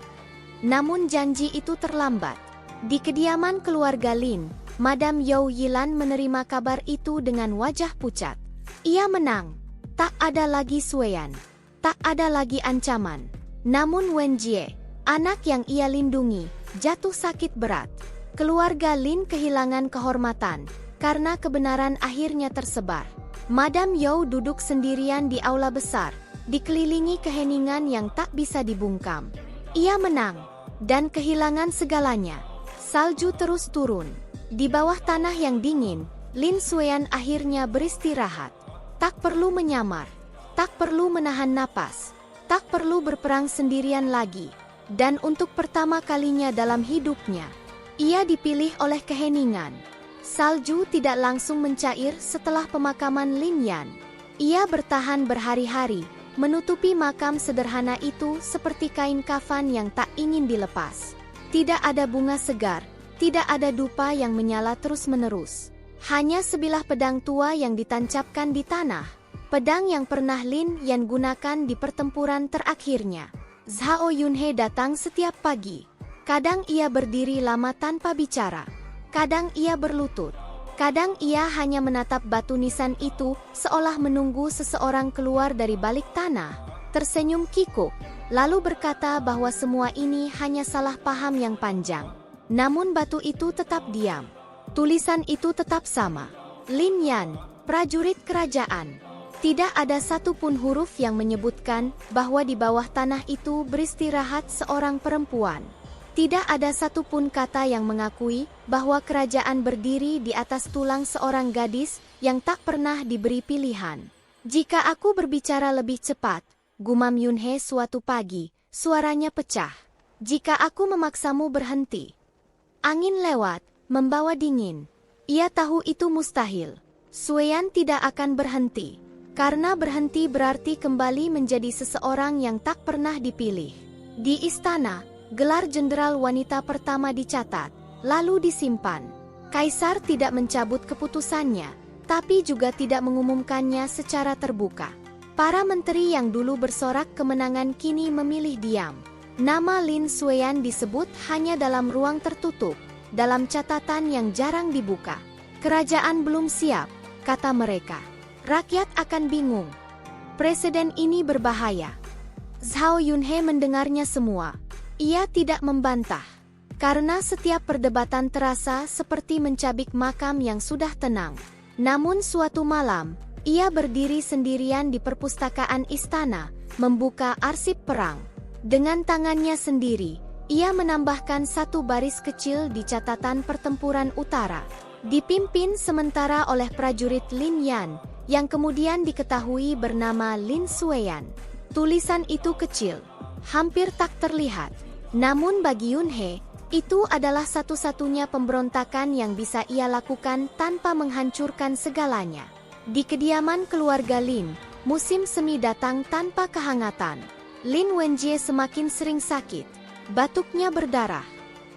Namun janji itu terlambat. Di kediaman keluarga Lin, Madam Yao Yilan menerima kabar itu dengan wajah pucat. Ia menang. Tak ada lagi Sueyan. Tak ada lagi ancaman. Namun Wen Jie, anak yang ia lindungi, jatuh sakit berat. Keluarga Lin kehilangan kehormatan, karena kebenaran akhirnya tersebar. Madam Yao duduk sendirian di aula besar, dikelilingi keheningan yang tak bisa dibungkam. Ia menang, dan kehilangan segalanya. Salju terus turun. Di bawah tanah yang dingin, Lin Sueyan akhirnya beristirahat. Tak perlu menyamar. Tak perlu menahan napas, tak perlu berperang sendirian lagi. Dan untuk pertama kalinya dalam hidupnya, ia dipilih oleh keheningan. Salju tidak langsung mencair setelah pemakaman Lin Yan. Ia bertahan berhari-hari, menutupi makam sederhana itu seperti kain kafan yang tak ingin dilepas. Tidak ada bunga segar, tidak ada dupa yang menyala terus-menerus. Hanya sebilah pedang tua yang ditancapkan di tanah. Pedang yang pernah Lin Yan gunakan di pertempuran terakhirnya. Zhao Yunhe datang setiap pagi. Kadang ia berdiri lama tanpa bicara. Kadang ia berlutut. Kadang ia hanya menatap batu nisan itu seolah menunggu seseorang keluar dari balik tanah. Tersenyum kikuk, lalu berkata bahwa semua ini hanya salah paham yang panjang. Namun batu itu tetap diam. Tulisan itu tetap sama. Lin Yan, prajurit kerajaan. Tidak ada satupun huruf yang menyebutkan bahwa di bawah tanah itu beristirahat seorang perempuan. Tidak ada satupun kata yang mengakui bahwa kerajaan berdiri di atas tulang seorang gadis yang tak pernah diberi pilihan. Jika aku berbicara lebih cepat, gumam Yunhe suatu pagi, suaranya pecah. Jika aku memaksamu berhenti. Angin lewat, membawa dingin. Ia tahu itu mustahil. Sueyan tidak akan berhenti. Karena berhenti berarti kembali menjadi seseorang yang tak pernah dipilih. Di istana, gelar jenderal wanita pertama dicatat, lalu disimpan. Kaisar tidak mencabut keputusannya, tapi juga tidak mengumumkannya secara terbuka. Para menteri yang dulu bersorak kemenangan kini memilih diam. Nama Lin Sueyan disebut hanya dalam ruang tertutup, dalam catatan yang jarang dibuka. Kerajaan belum siap, kata mereka. Rakyat akan bingung. Presiden ini berbahaya. Zhao Yunhe mendengarnya semua. Ia tidak membantah. Karena setiap perdebatan terasa seperti mencabik makam yang sudah tenang. Namun suatu malam, ia berdiri sendirian di perpustakaan istana, membuka arsip perang. Dengan tangannya sendiri, ia menambahkan satu baris kecil di catatan pertempuran utara. Dipimpin sementara oleh prajurit Lin Yan, yang kemudian diketahui bernama Lin Sueyan. Tulisan itu kecil, hampir tak terlihat. Namun bagi Yunhe, itu adalah satu-satunya pemberontakan yang bisa ia lakukan tanpa menghancurkan segalanya. Di kediaman keluarga Lin, musim semi datang tanpa kehangatan. Lin Wenjie semakin sering sakit. Batuknya berdarah.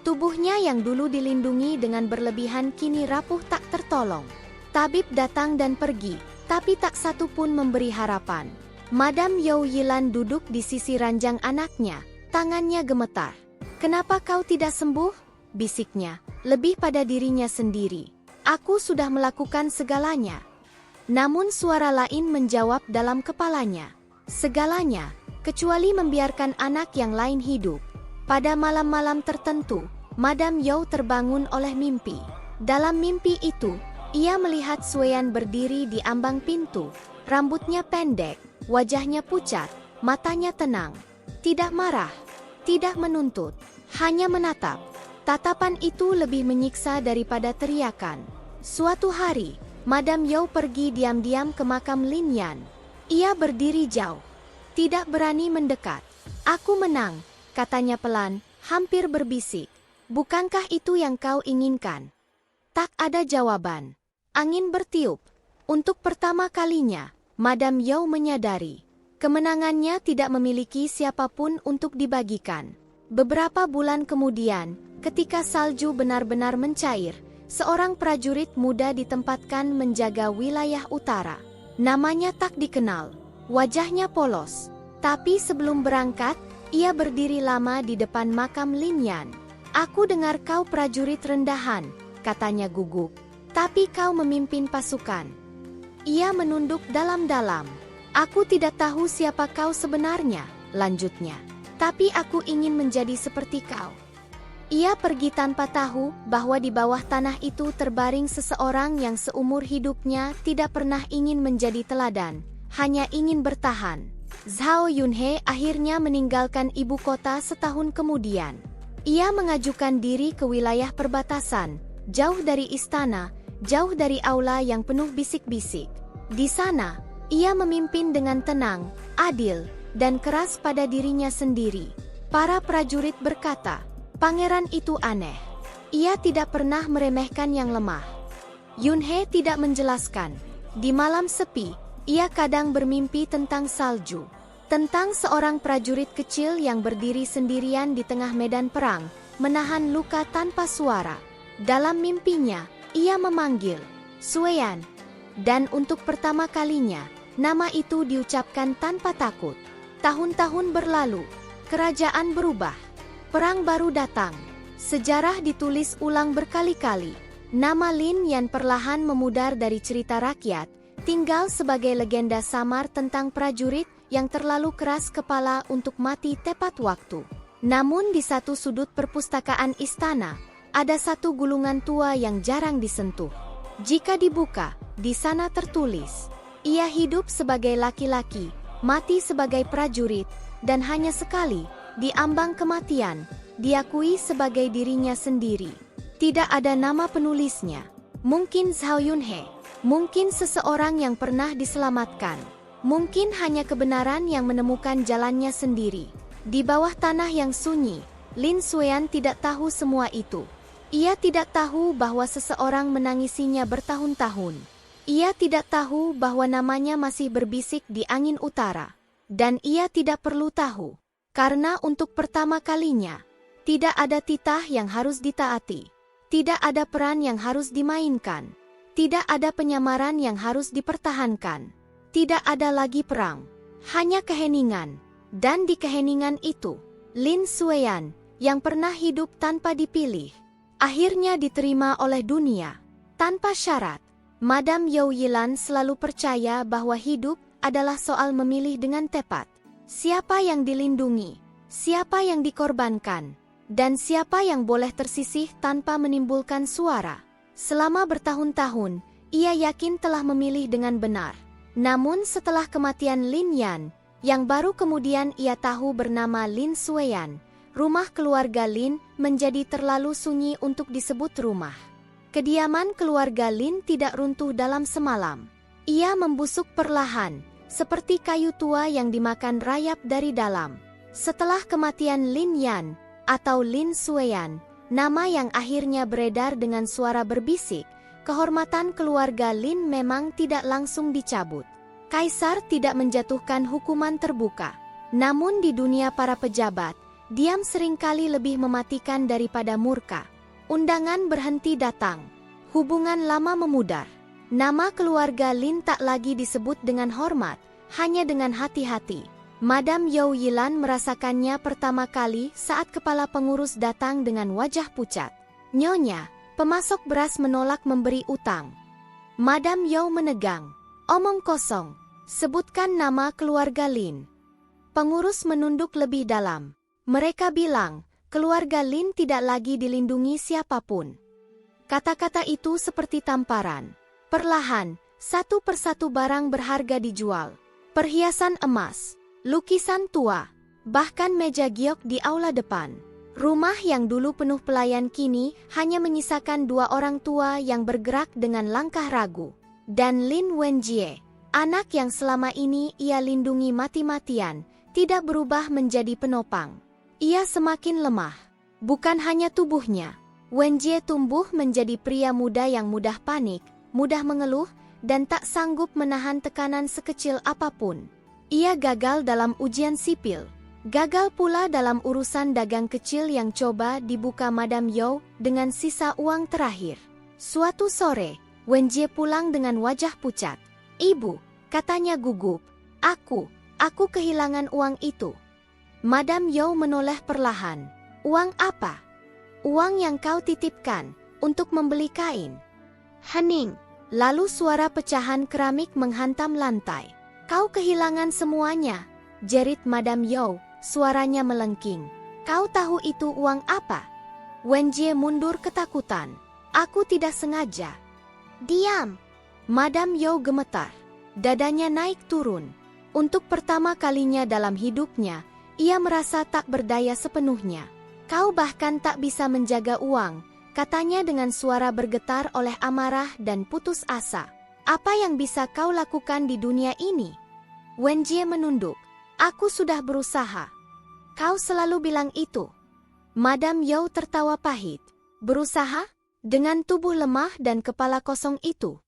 Tubuhnya yang dulu dilindungi dengan berlebihan kini rapuh tak tertolong. Tabib datang dan pergi, tapi tak satu pun memberi harapan. Madam Yao Yilan duduk di sisi ranjang anaknya, tangannya gemetar. "Kenapa kau tidak sembuh?" bisiknya, lebih pada dirinya sendiri. "Aku sudah melakukan segalanya." Namun suara lain menjawab dalam kepalanya. "Segalanya, kecuali membiarkan anak yang lain hidup." Pada malam-malam tertentu, Madam Yao terbangun oleh mimpi. Dalam mimpi itu, ia melihat Sueyan berdiri di ambang pintu. Rambutnya pendek, wajahnya pucat, matanya tenang. Tidak marah, tidak menuntut, hanya menatap. Tatapan itu lebih menyiksa daripada teriakan. Suatu hari, Madam Yao pergi diam-diam ke makam Lin Yan. Ia berdiri jauh, tidak berani mendekat. "Aku menang," katanya pelan, hampir berbisik. "Bukankah itu yang kau inginkan?" Tak ada jawaban. Angin bertiup. Untuk pertama kalinya, Madam Yao menyadari kemenangannya tidak memiliki siapapun untuk dibagikan. Beberapa bulan kemudian, ketika salju benar-benar mencair, seorang prajurit muda ditempatkan menjaga wilayah utara. Namanya tak dikenal, wajahnya polos. Tapi sebelum berangkat, ia berdiri lama di depan makam Lin Yan. "Aku dengar kau prajurit rendahan," katanya gugup. "Tapi kau memimpin pasukan." Ia menunduk dalam-dalam. "Aku tidak tahu siapa kau sebenarnya," lanjutnya. "Tapi aku ingin menjadi seperti kau." Ia pergi tanpa tahu bahwa di bawah tanah itu terbaring seseorang yang seumur hidupnya tidak pernah ingin menjadi teladan, hanya ingin bertahan. Zhao Yunhe akhirnya meninggalkan ibu kota setahun kemudian. Ia mengajukan diri ke wilayah perbatasan, jauh dari istana, jauh dari aula yang penuh bisik-bisik. Di sana, ia memimpin dengan tenang, adil, dan keras pada dirinya sendiri. Para prajurit berkata, pangeran itu aneh. Ia tidak pernah meremehkan yang lemah. Yunhe tidak menjelaskan. Di malam sepi, ia kadang bermimpi tentang salju. Tentang seorang prajurit kecil yang berdiri sendirian di tengah medan perang, menahan luka tanpa suara. Dalam mimpinya, ia memanggil, Sueyan. Dan untuk pertama kalinya, nama itu diucapkan tanpa takut. Tahun-tahun berlalu, kerajaan berubah. Perang baru datang. Sejarah ditulis ulang berkali-kali. Nama Lin Yan perlahan memudar dari cerita rakyat, tinggal sebagai legenda samar tentang prajurit yang terlalu keras kepala untuk mati tepat waktu. Namun di satu sudut perpustakaan istana, ada satu gulungan tua yang jarang disentuh. Jika dibuka, di sana tertulis, ia hidup sebagai laki-laki, mati sebagai prajurit, dan hanya sekali, di ambang kematian, diakui sebagai dirinya sendiri. Tidak ada nama penulisnya. Mungkin Zhao Yunhe, mungkin seseorang yang pernah diselamatkan. Mungkin hanya kebenaran yang menemukan jalannya sendiri. Di bawah tanah yang sunyi, Lin Sueyan tidak tahu semua itu. Ia tidak tahu bahwa seseorang menangisinya bertahun-tahun. Ia tidak tahu bahwa namanya masih berbisik di angin utara. Dan ia tidak perlu tahu. Karena untuk pertama kalinya, tidak ada titah yang harus ditaati. Tidak ada peran yang harus dimainkan. Tidak ada penyamaran yang harus dipertahankan. Tidak ada lagi perang, hanya keheningan. Dan di keheningan itu, Lin Sueyan, yang pernah hidup tanpa dipilih, akhirnya diterima oleh dunia, tanpa syarat. Madame Yao Yilan selalu percaya bahwa hidup adalah soal memilih dengan tepat. Siapa yang dilindungi, siapa yang dikorbankan, dan siapa yang boleh tersisih tanpa menimbulkan suara. Selama bertahun-tahun, ia yakin telah memilih dengan benar. Namun setelah kematian Lin Yan, yang baru kemudian ia tahu bernama Lin Sueyan, rumah keluarga Lin menjadi terlalu sunyi untuk disebut rumah. Kediaman keluarga Lin tidak runtuh dalam semalam. Ia membusuk perlahan, seperti kayu tua yang dimakan rayap dari dalam. Setelah kematian Lin Yan, atau Lin Sueyan, nama yang akhirnya beredar dengan suara berbisik, kehormatan keluarga Lin memang tidak langsung dicabut. Kaisar tidak menjatuhkan hukuman terbuka. Namun di dunia para pejabat, diam seringkali lebih mematikan daripada murka. Undangan berhenti datang. Hubungan lama memudar. Nama keluarga Lin tak lagi disebut dengan hormat, hanya dengan hati-hati. Madame Yao Yilan merasakannya pertama kali saat kepala pengurus datang dengan wajah pucat. Nyonya, pemasok beras menolak memberi utang. Madame Yao menegang. Omong kosong. Sebutkan nama keluarga Lin. Pengurus menunduk lebih dalam. Mereka bilang, keluarga Lin tidak lagi dilindungi siapapun. Kata-kata itu seperti tamparan. Perlahan, satu persatu barang berharga dijual. Perhiasan emas, lukisan tua, bahkan meja giok di aula depan. Rumah yang dulu penuh pelayan kini hanya menyisakan dua orang tua yang bergerak dengan langkah ragu. Dan Lin Wenjie, anak yang selama ini ia lindungi mati-matian, tidak berubah menjadi penopang. Ia semakin lemah. Bukan hanya tubuhnya. Wenjie tumbuh menjadi pria muda yang mudah panik, mudah mengeluh, dan tak sanggup menahan tekanan sekecil apapun. Ia gagal dalam ujian sipil. Gagal pula dalam urusan dagang kecil yang coba dibuka Madame Yao dengan sisa uang terakhir. Suatu sore, Wenjie pulang dengan wajah pucat. "Ibu," katanya gugup, aku kehilangan uang itu." Madame Yao menoleh perlahan. "Uang apa?" "Uang yang kau titipkan, untuk membeli kain." Hening, lalu suara pecahan keramik menghantam lantai. "Kau kehilangan semuanya," jerit Madame Yao. Suaranya melengking. "Kau tahu itu uang apa?" Wenjie mundur ketakutan. "Aku tidak sengaja." "Diam!" Madame Yao gemetar. Dadanya naik turun. Untuk pertama kalinya dalam hidupnya, ia merasa tak berdaya sepenuhnya. "Kau bahkan tak bisa menjaga uang," katanya dengan suara bergetar oleh amarah dan putus asa. "Apa yang bisa kau lakukan di dunia ini?" Wenjie menunduk. "Aku sudah berusaha." Kau selalu bilang itu. Madam Yao tertawa pahit. Berusaha? Dengan tubuh lemah dan kepala kosong itu.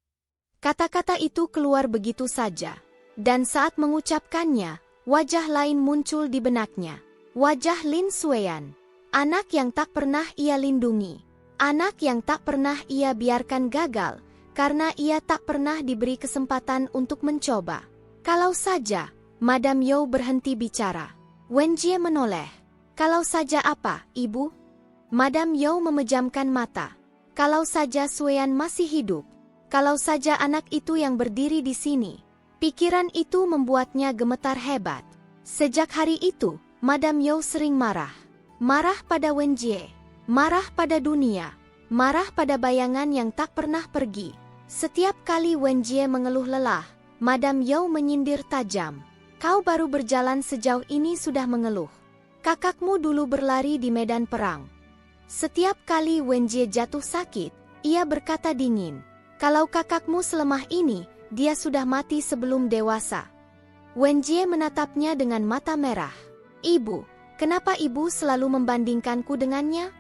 Kata-kata itu keluar begitu saja. Dan saat mengucapkannya, wajah lain muncul di benaknya. Wajah Lin Xueyan. Anak yang tak pernah ia lindungi. Anak yang tak pernah ia biarkan gagal, karena ia tak pernah diberi kesempatan untuk mencoba. Kalau saja, Madam Yao berhenti bicara. Wenjie menoleh. Kalau saja apa, Ibu? Madam Yao memejamkan mata. Kalau saja Xueyan masih hidup. Kalau saja anak itu yang berdiri di sini. Pikiran itu membuatnya gemetar hebat. Sejak hari itu, Madam Yao sering marah. Marah pada Wenjie. Marah pada dunia. Marah pada bayangan yang tak pernah pergi. Setiap kali Wenjie mengeluh lelah, Madam Yao menyindir tajam. Kau baru berjalan sejauh ini sudah mengeluh. Kakakmu dulu berlari di medan perang. Setiap kali Wenjie jatuh sakit, ia berkata dingin. Kalau kakakmu selemah ini, dia sudah mati sebelum dewasa. Wenjie menatapnya dengan mata merah. Ibu, kenapa ibu selalu membandingkanku dengannya?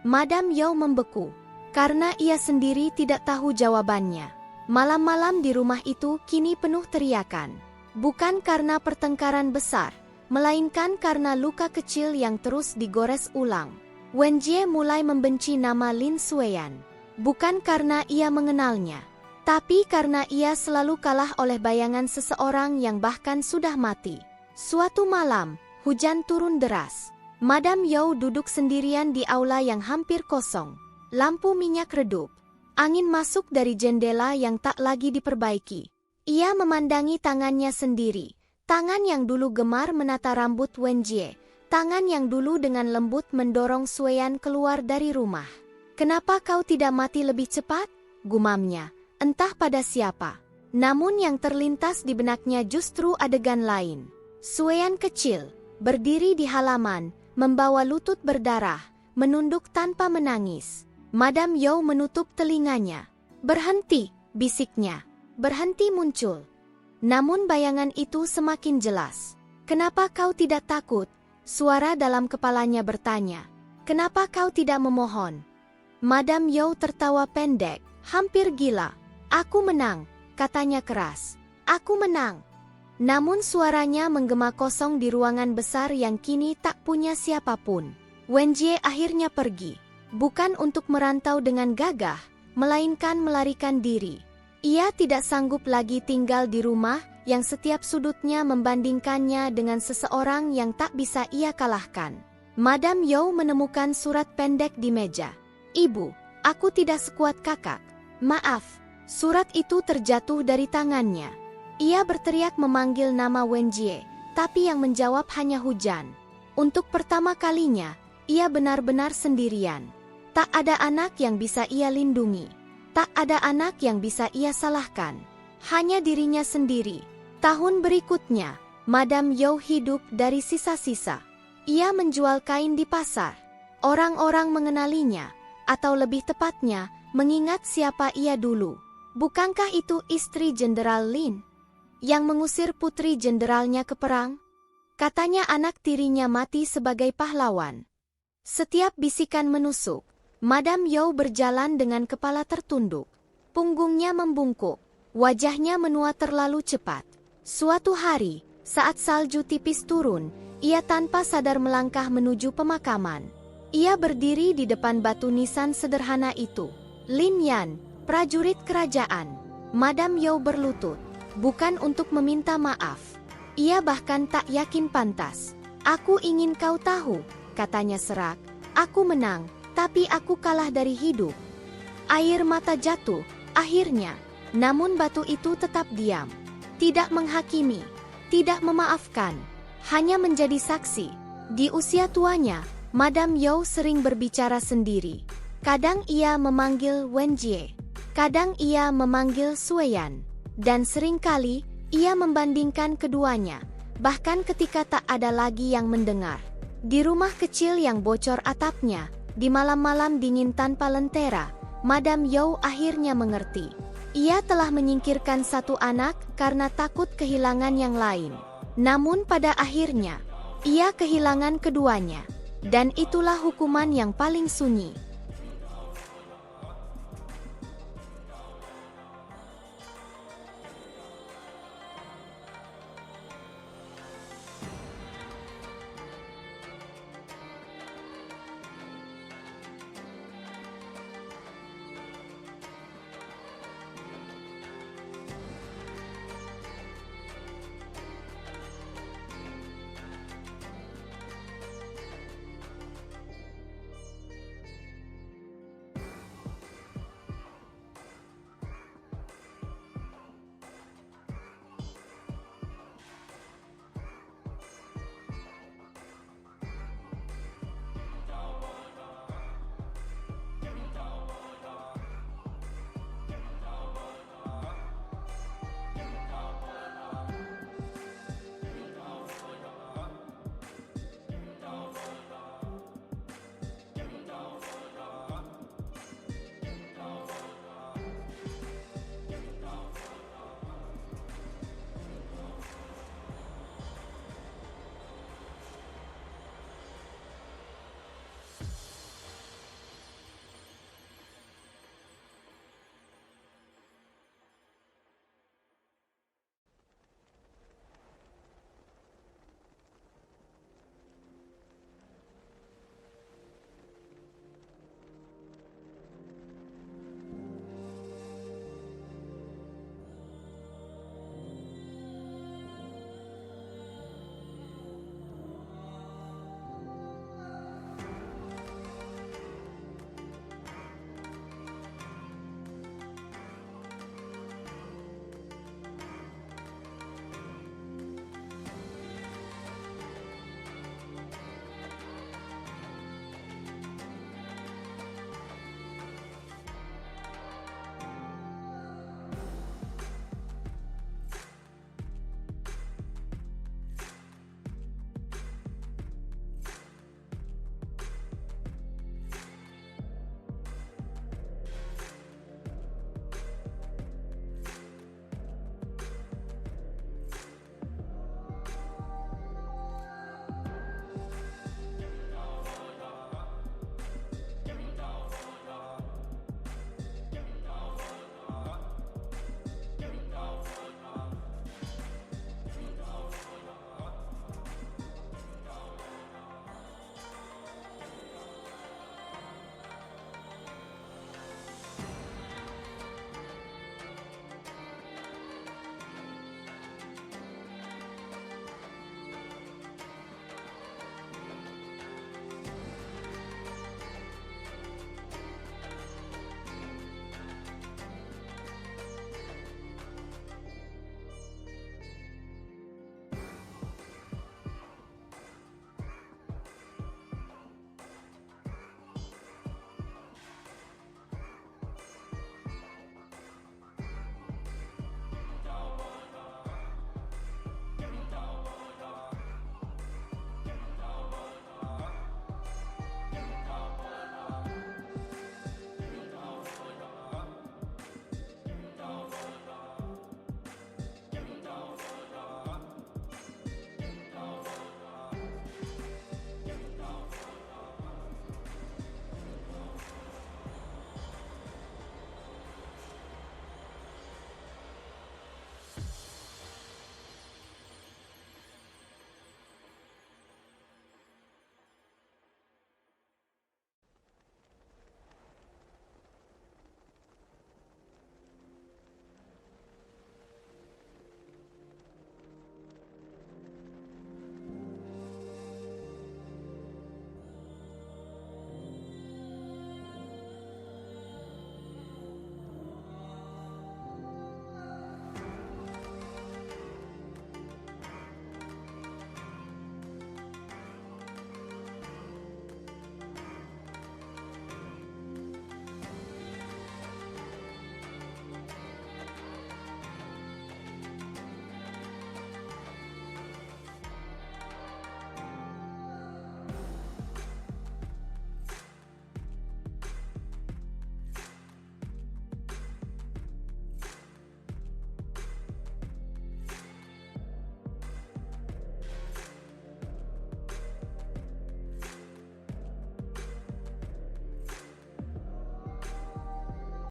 Madam Yao membeku, karena ia sendiri tidak tahu jawabannya. Malam-malam di rumah itu kini penuh teriakan. Bukan karena pertengkaran besar, melainkan karena luka kecil yang terus digores ulang. Wenjie mulai membenci nama Lin Xueyan. Bukan karena ia mengenalnya, tapi karena ia selalu kalah oleh bayangan seseorang yang bahkan sudah mati. Suatu malam, hujan turun deras. Madam Yao duduk sendirian di aula yang hampir kosong. Lampu minyak redup. Angin masuk dari jendela yang tak lagi diperbaiki. Ia memandangi tangannya sendiri. Tangan yang dulu gemar menata rambut Wenjie. Tangan yang dulu dengan lembut mendorong Xueyan keluar dari rumah. Kenapa kau tidak mati lebih cepat? Gumamnya. Entah pada siapa. Namun yang terlintas di benaknya justru adegan lain. Xueyan kecil, berdiri di halaman, membawa lutut berdarah, menunduk tanpa menangis. Madam Yao menutup telinganya. Berhenti, bisiknya. Berhenti muncul. Namun bayangan itu semakin jelas. Kenapa kau tidak takut? Suara dalam kepalanya bertanya. Kenapa kau tidak memohon? Madam Yao tertawa pendek, hampir gila. Aku menang, katanya keras. Aku menang. Namun suaranya menggema kosong di ruangan besar yang kini tak punya siapapun. Wenjie akhirnya pergi. Bukan untuk merantau dengan gagah, melainkan melarikan diri. Ia tidak sanggup lagi tinggal di rumah yang setiap sudutnya membandingkannya dengan seseorang yang tak bisa ia kalahkan. Madam Yao menemukan surat pendek di meja. Ibu, aku tidak sekuat kakak. Maaf. Surat itu terjatuh dari tangannya. Ia berteriak memanggil nama Wenjie, tapi yang menjawab hanya hujan. Untuk pertama kalinya, ia benar-benar sendirian. Tak ada anak yang bisa ia lindungi. Tak ada anak yang bisa ia salahkan. Hanya dirinya sendiri. Tahun berikutnya, Madam Yao hidup dari sisa-sisa. Ia menjual kain di pasar. Orang-orang mengenalinya. Atau lebih tepatnya, mengingat siapa ia dulu. Bukankah itu istri Jenderal Lin? Yang mengusir putri jenderalnya ke perang? Katanya anak tirinya mati sebagai pahlawan. Setiap bisikan menusuk. Madam Yao berjalan dengan kepala tertunduk. Punggungnya membungkuk. Wajahnya menua terlalu cepat. Suatu hari, saat salju tipis turun, ia tanpa sadar melangkah menuju pemakaman. Ia berdiri di depan batu nisan sederhana itu. Lin Yan, prajurit kerajaan. Madam Yao berlutut, bukan untuk meminta maaf. Ia bahkan tak yakin pantas. Aku ingin kau tahu, katanya serak. Aku menang, tapi aku kalah dari hidup. Air mata jatuh, akhirnya. Namun batu itu tetap diam. Tidak menghakimi, tidak memaafkan. Hanya menjadi saksi. Di usia tuanya, Madam Yao sering berbicara sendiri. Kadang ia memanggil Wenjie, kadang ia memanggil Xueyan, dan seringkali ia membandingkan keduanya, bahkan ketika tak ada lagi yang mendengar. Di rumah kecil yang bocor atapnya, di malam-malam dingin tanpa lentera, Madam Yao akhirnya mengerti. Ia telah menyingkirkan satu anak karena takut kehilangan yang lain. Namun pada akhirnya, Ia kehilangan keduanya, dan itulah hukuman yang paling sunyi.